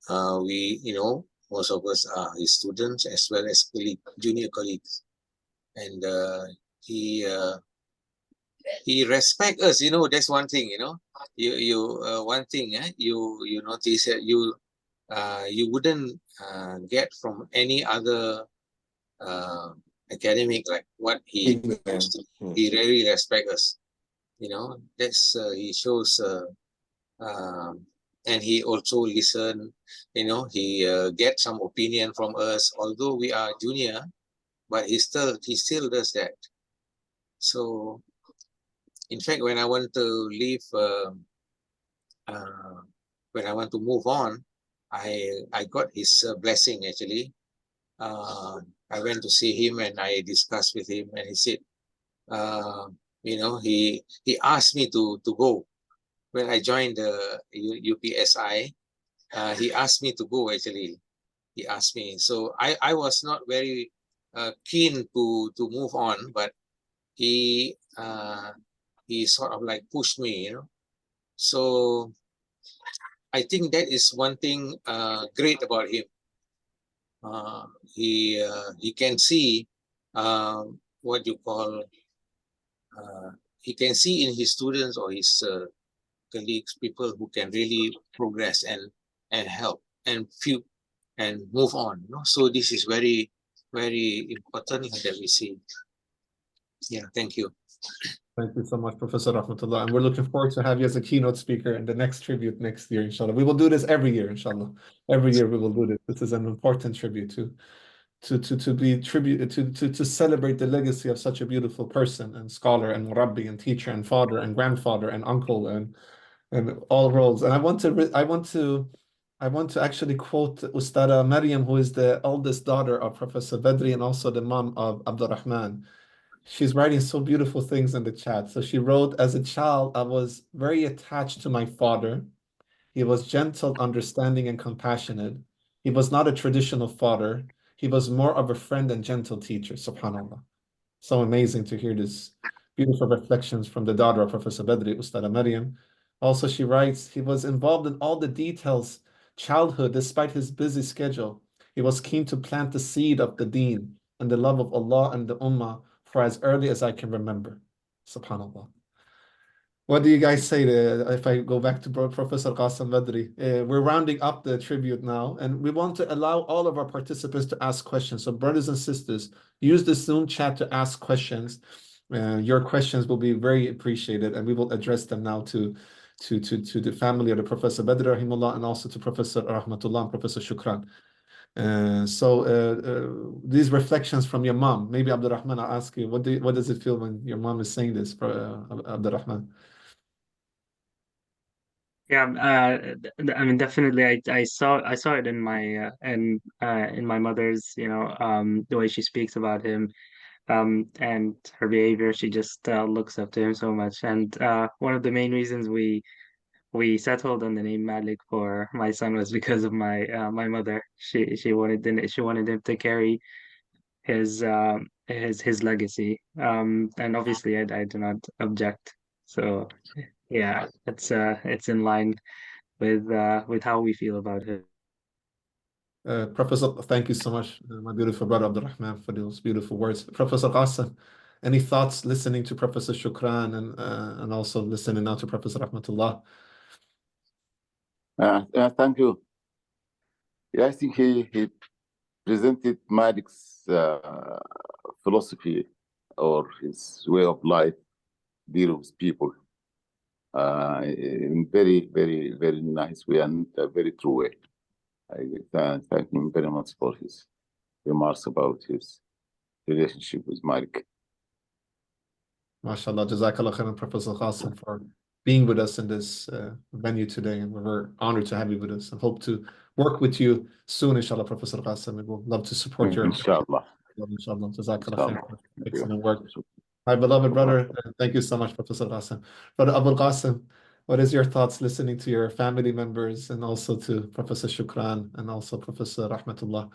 Most of us are his students as well as junior colleagues, and he respect us. That's one thing. One thing. You notice that you wouldn't get from any other academic like what he Yeah. he really respects us. That's he shows and he also listen. He get some opinion from us, although we are junior, but he still does that. So in fact, when I want to leave, when I want to move on, I got his blessing actually. I went to see him and I discussed with him, and he said, he asked me to go. When I joined the UPSI, he asked me to go actually. He asked me. So I was not very keen to move on, but he sort of like pushed me, So I think that is one thing great about him. He can see what you call, he can see in his students or his colleagues, people who can really progress and help and feel and move on. So this is very, very important that we see. Yeah, thank you. Thank you so much, Professor Rahmatullah. And we're looking forward to have you as a keynote speaker in the next tribute next year, inshallah. We will do this every year, inshallah. Every year we will do this. This is an important tribute to celebrate the legacy of such a beautiful person and scholar and murabbi and teacher and father and grandfather and uncle and all roles. And I want to actually quote Ustada Maryam, who is the eldest daughter of Professor Badri and also the mom of Abdel-Rahman. She's writing so beautiful things in the chat. So she wrote, as a child, I was very attached to my father. He was gentle, understanding, and compassionate. He was not a traditional father. He was more of a friend and gentle teacher, subhanAllah. So amazing to hear this beautiful reflections from the daughter of Professor Badri, Ustada Maryam. Also, she writes, he was involved in all the details, childhood, despite his busy schedule. He was keen to plant the seed of the deen and the love of Allah and the Ummah for as early as I can remember. SubhanAllah. What do you guys say if I go back to Professor Qasim Badri? We're rounding up the tribute now, and we want to allow all of our participants to ask questions. So brothers and sisters, use the Zoom chat to ask questions. Your questions will be very appreciated, and we will address them now to the family of the Professor Badri Rahimullah and also to Professor Rahmatullah and Professor Shukran. These reflections from your mom, maybe Abdel-Rahman, I'll ask you, what does it feel when your mom is saying this, Abdel-Rahman? Yeah, I mean, definitely, I saw it in my in my mother's, the way she speaks about him, and her behavior. She just looks up to him so much, and one of the main reasons we settled on the name Malik for my son was because of my mother. She wanted him to carry his legacy. And obviously I do not object. So yeah, it's in line with how we feel about it. Professor, thank you so much, my beautiful brother Abdel-Rahman, for those beautiful words. Professor Qasim, any thoughts listening to Professor Shukran and also listening now to Professor Rahmatullah? Thank you. Yeah, I think he presented Malik's philosophy or his way of life, deal with people in very, very, very nice way and a very true way. I thank him very much for his remarks about his relationship with Malik. MashaAllah, Jazakallah khairan, Professor Qasim, for being with us in this venue today. And we're honored to have you with us and hope to work with you soon, inshallah, Professor Qasim. And we'll love to support your Inshallah. Inshallah. Jazakallah khairan. Thank you. Excellent work. My beloved brother, thank you so much, Professor Qasim. Brother Abul Qasim, what is your thoughts listening to your family members and also to Professor Shukran and also Professor Rahmatullah?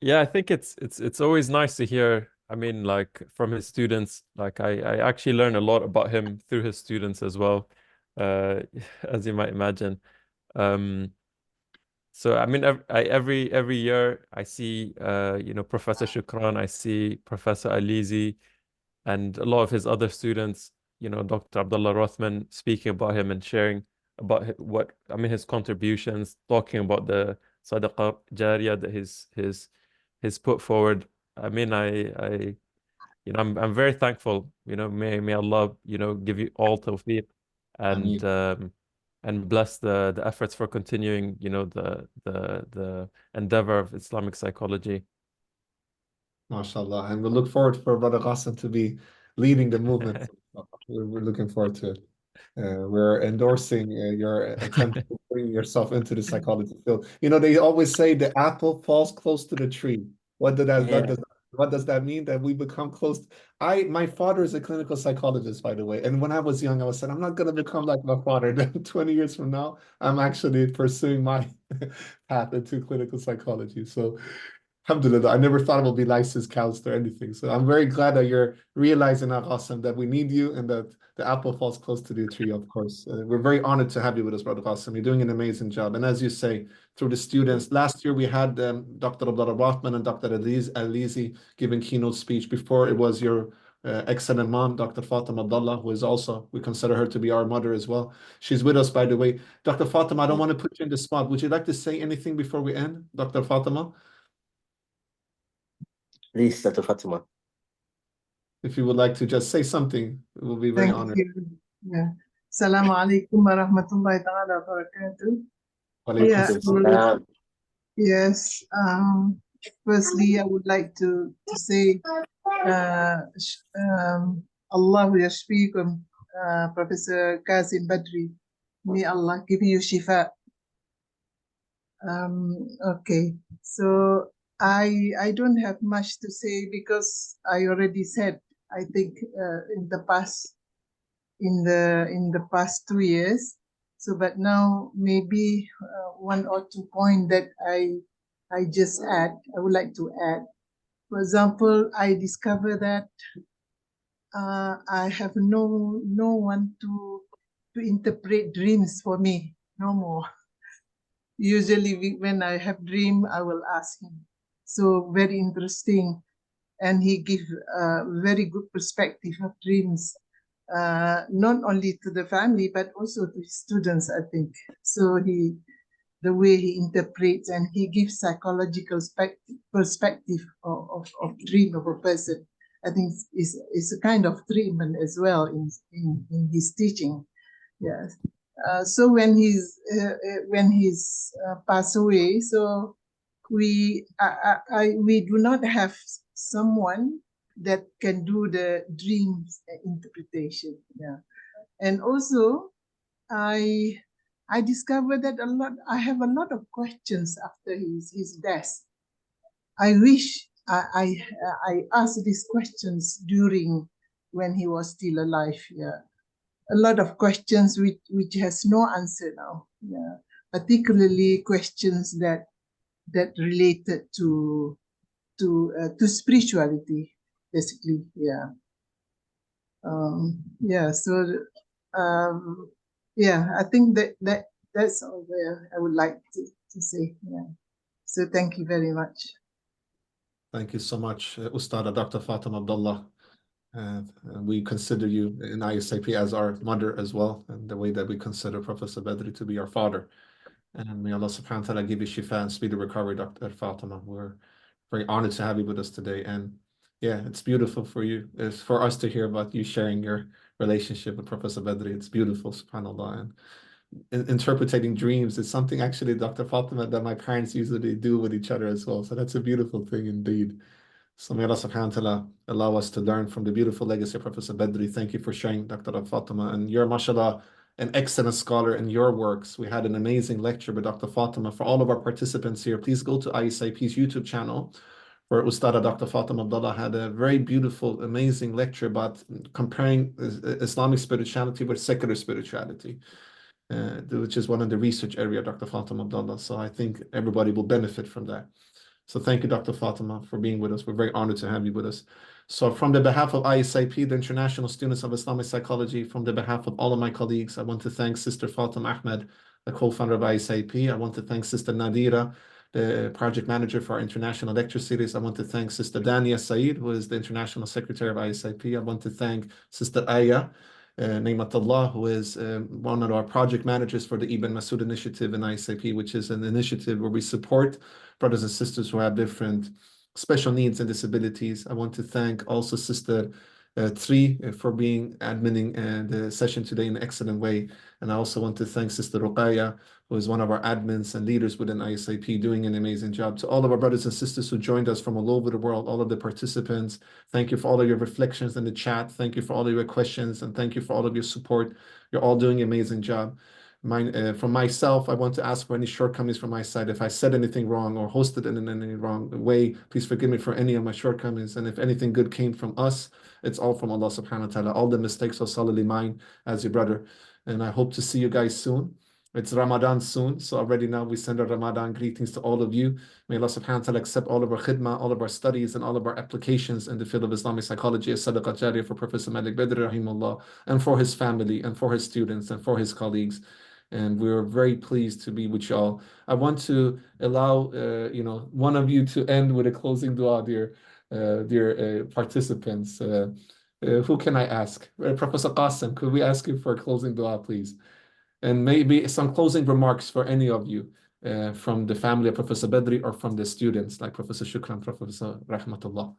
Yeah, I think it's always nice to hear, I mean, like from his students. Like I actually learn a lot about him through his students as well, as you might imagine. So I mean, every year I see Professor Shukran, I see Professor Alizi, and a lot of his other students, Dr. Abdel-Rahman, speaking about him and sharing about his contributions, talking about the sadaqah jariyah that he's put forward. I mean, you know, I'm very thankful. You know, may Allah, you know, give you all tawfiq and bless the efforts for continuing, you know, the endeavor of Islamic psychology. MashaAllah. And we look forward for Brother Qasim to be leading the movement. We're looking forward to it. We're endorsing your attempt to bring yourself into the psychology field. You know, they always say the apple falls close to the tree. What does that mean? That we become close? My father is a clinical psychologist, by the way. And when I was young, I was saying, I'm not going to become like my father. Then 20 years from now, I'm actually pursuing my path into clinical psychology. So alhamdulillah, I never thought I would be licensed counselor or anything. So I'm very glad that you're realizing, Qasim, that we need you and that the apple falls close to the tree, of course. We're very honored to have you with us, Brother Qasim. You're doing an amazing job. And as you say, through the students, last year we had Dr. Abdel-Rahman and Dr. Alizi giving keynote speech. Before it was your excellent mom, Dr. Fatima Abdullah, who is also, we consider her to be our mother as well. She's with us, by the way. Dr. Fatima, I don't want to put you in the spot. Would you like to say anything before we end, Dr. Fatima? Please, Dr. Fatima. If you would like to just say something, we will be very honored. Thank you. Yeah. Assalamu alaikum wa rahmatullahi ta'ala wa barakatuh. Walaikum Yes. Firstly, I would like to say Allahu yashfikum, Professor Qasim Badri. May Allah give you shifa. Okay. So I don't have much to say because I already said, I think in the past 2 years. So, but now maybe 1 or 2 points that I would like to add. For example, I discovered that I have no one to interpret dreams for me, no more. Usually when I have dream, I will ask him. So very interesting. And he gives a very good perspective of dreams, not only to the family, but also to his students, I think. So the way he interprets and he gives psychological perspective of dream of a person, I think is a kind of treatment as well in his teaching. Yes. So when he's passed away, so we do not have someone that can do the dreams interpretation. Yeah, and also I discovered that I have a lot of questions after his death. I wish I asked these questions during when he was still alive. Yeah, a lot of questions which has no answer now. Yeah, particularly questions that related to spirituality, basically. Yeah. Yeah. So yeah, I think that's all there I would like to say. Yeah. So thank you very much. Thank you so much, Ustada Dr. Fatima Abdullah. We consider you in ISIP as our mother as well, and the way that we consider Professor Badri to be our father. And may Allah subhanahu wa ta'ala give you shifa and speedy recovery, Dr. Fatima. We're very honored to have you with us today. And yeah, it's beautiful for you. It's for us to hear about you sharing your relationship with Professor Badri. It's beautiful, subhanAllah. And interpreting dreams is something actually, Dr. Fatima, that my parents usually do with each other as well. So that's a beautiful thing indeed. So may Allah subhanahu wa ta'ala allow us to learn from the beautiful legacy of Professor Badri. Thank you for sharing, Dr. Fatima. And you're, mashallah, an excellent scholar in your works. We had an amazing lecture with Dr. Fatima. For all of our participants here, please go to ISIP's YouTube channel, where Ustada Dr. Fatima Abdullah had a very beautiful, amazing lecture about comparing Islamic spirituality with secular spirituality, which is one of the research area of Dr. Fatima Abdullah. So I think everybody will benefit from that. So thank you, Dr. Fatima, for being with us. We're very honored to have you with us. So from the behalf of ISIP, the International Students of Islamic Psychology, from the behalf of all of my colleagues, I want to thank Sister Fatima Ahmed, the co-founder of ISIP. I want to thank Sister Nadira, the project manager for our international lecture series. I want to thank Sister Dania Seyed, who is the international secretary of ISIP. I want to thank Sister Aya, Naimatullah, who is one of our project managers for the Ibn Masud initiative in ISIP, which is an initiative where we support brothers and sisters who have different special needs and disabilities. I want to thank also Sister Tri for being adminning the session today in an excellent way. And I also want to thank Sister Ruqaya, who is one of our admins and leaders within ISIP, doing an amazing job. To all of our brothers and sisters who joined us from all over the world, all of the participants, thank you for all of your reflections in the chat. Thank you for all of your questions, and thank you for all of your support. You're all doing an amazing job. From myself, I want to ask for any shortcomings from my side. If I said anything wrong or hosted it in any wrong way, please forgive me for any of my shortcomings. And if anything good came from us, it's all from Allah subhanahu wa ta'ala. All the mistakes are solidly mine as your brother. And I hope to see you guys soon. It's Ramadan soon, so already now we send our Ramadan greetings to all of you. May Allah subhanahu wa ta'ala accept all of our khidmah, all of our studies, and all of our applications in the field of Islamic psychology as sadaqah jariyah for Professor Malik Badri, Rahimullah, and for his family, and for his students, and for his colleagues. And we're very pleased to be with y'all. I want to allow one of you to end with a closing dua, dear participants. Who can I ask? Professor Qasim, could we ask you for a closing dua, please? And maybe some closing remarks for any of you from the family of Professor Badri or from the students like Professor Shukran, Professor Rahmatullah.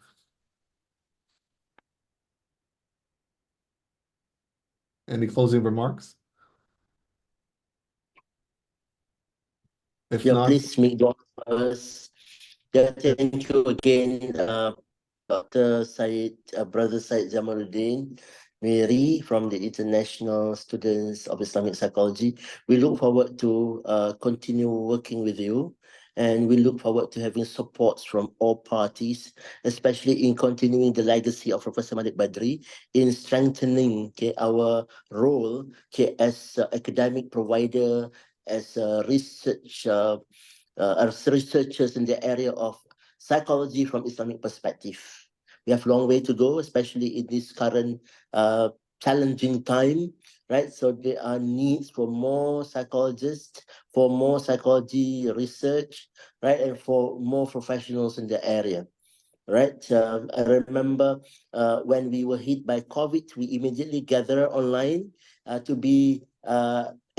Any closing remarks? If not, please make dua for us. Thank you again, Dr. Seyed, Brother Seyed Jamaluddin, Miri from the International Students of Islamic Psychology. We look forward to continue working with you, and we look forward to having support from all parties, especially in continuing the legacy of Professor Malik Badri in strengthening our role as academic provider, as researchers in the area of psychology from Islamic perspective. We have a long way to go, especially in this current challenging time, right? So there are needs for more psychologists, for more psychology research, right? And for more professionals in the area. Right, I remember when we were hit by COVID, we immediately gathered online to be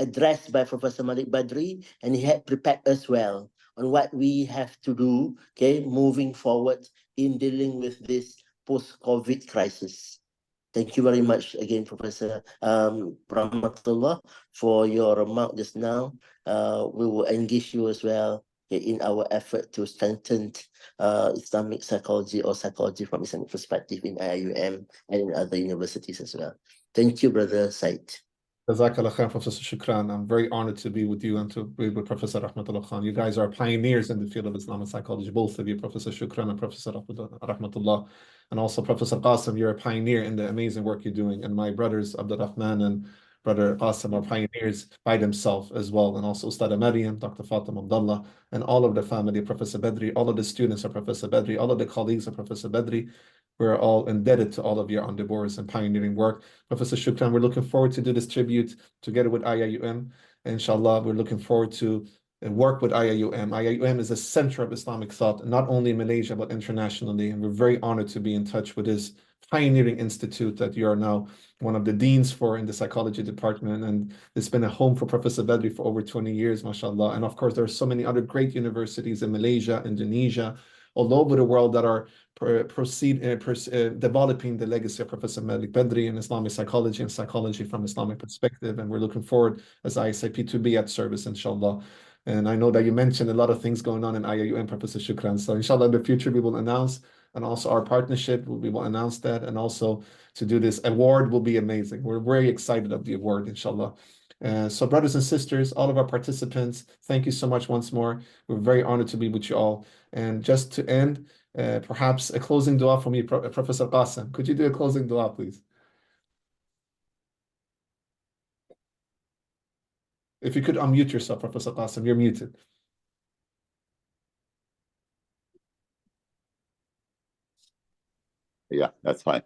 addressed by Professor Malik Badri, and he had prepared us well on what we have to do, moving forward in dealing with this post-COVID crisis. Thank you very much again, Professor Rahmatullah, for your remark just now. We will engage you as well in our effort to strengthen Islamic psychology or psychology from Islamic perspective in IIUM and in other universities as well. Thank you, Brother Seyed. Jazakallah khair, Professor Shukran. I'm very honored to be with you and to be with Professor Rahmatullah Khan. You guys are pioneers in the field of Islamic psychology, both of you, Professor Shukran and Professor Rahmatullah. And also Professor Qasim, you're a pioneer in the amazing work you're doing. And my brothers, Abdel-Rahman and Brother Qasim, are pioneers by themselves as well. And also Ustada Maryam, Dr. Fatima Abdullah, and all of the family of Professor Badri, all of the students of Professor Badri, all of the colleagues of Professor Badri. We're all indebted to all of your endeavors and pioneering work. Professor Shukran, we're looking forward to do this tribute together with IIUM. Inshallah, we're looking forward to work with IIUM. IIUM is a center of Islamic thought, not only in Malaysia, but internationally. And we're very honored to be in touch with this pioneering institute that you are now one of the deans for in the psychology department. And it's been a home for Professor Badri for over 20 years, mashallah. And of course, there are so many other great universities in Malaysia, Indonesia, all over the world that are developing the legacy of Professor Malik Badri in Islamic psychology and psychology from Islamic perspective. And we're looking forward as ISIP to be at service, inshallah. And I know that you mentioned a lot of things going on in IIUM, Professor Shukran. So inshallah, in the future, we will announce, and also our partnership, we will announce that. And also to do this award will be amazing. We're very excited of the award, inshallah. So brothers and sisters, all of our participants, thank you so much once more. We're very honored to be with you all. And just to end, perhaps a closing dua from you, Professor Qasim. Could you do a closing dua, please? If you could unmute yourself, Professor Qasim, you're muted. Yeah, that's fine.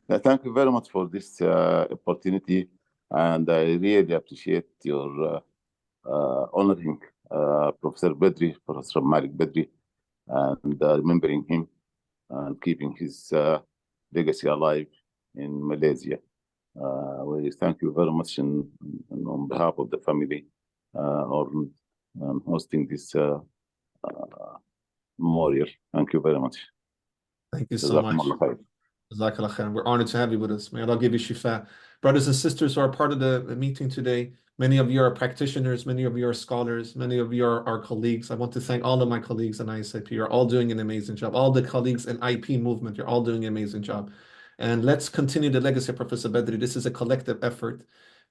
Thank you very much for this opportunity, and I really appreciate your honoring Professor Badri, Professor Malik Badri, and remembering him and keeping his legacy alive in Malaysia. We thank you very much on behalf of the family on hosting this memorial. Thank you very much. Thank you so much. Jazakumullah khair. Jazakallah khair. We're honored to have you with us. May Allah give you shifa. Brothers and sisters who are part of the meeting today, many of you are practitioners, many of you are scholars, many of you are our colleagues. I want to thank all of my colleagues in ISIP. You're all doing an amazing job. All the colleagues in IP movement, you're all doing an amazing job. And let's continue the legacy of Professor Badri. This is a collective effort.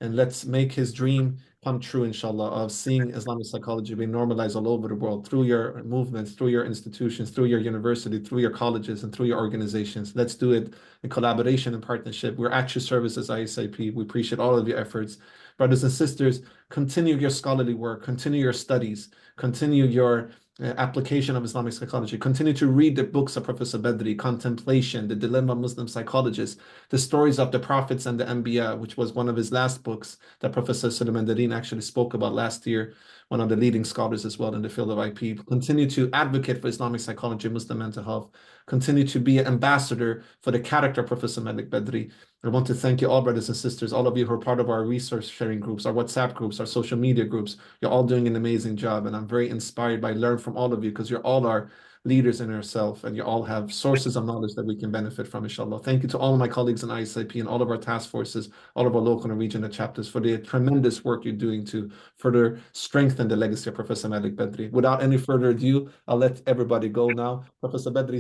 And let's make his dream come true, inshallah, of seeing Islamic psychology being normalized all over the world through your movements, through your institutions, through your university, through your colleges, and through your organizations. Let's do it in collaboration and partnership. We're at your service as ISIP. We appreciate all of your efforts. Brothers and sisters, continue your scholarly work, continue your studies, continue your application of Islamic psychology. Continue to read the books of Professor Badri, Contemplation, The Dilemma of Muslim Psychologists, the stories of the prophets and the Anbiya, which was one of his last books that Professor Sulaiman Dareen actually spoke about last year, one of the leading scholars as well in the field of IP. Continue to advocate for Islamic psychology, Muslim mental health. Continue to be an ambassador for the character of Professor Malik Badri. I want to thank you all, brothers and sisters, all of you who are part of our resource sharing groups, our WhatsApp groups, our social media groups. You're all doing an amazing job, and I'm very inspired by learning from all of you because you're all our leaders in yourself, and you all have sources of knowledge that we can benefit from, inshallah. Thank you to all of my colleagues in ISIP and all of our task forces, all of our local and regional chapters for the tremendous work you're doing to further strengthen the legacy of Professor Malik Badri. Without any further ado, I'll let everybody go now. Professor Badri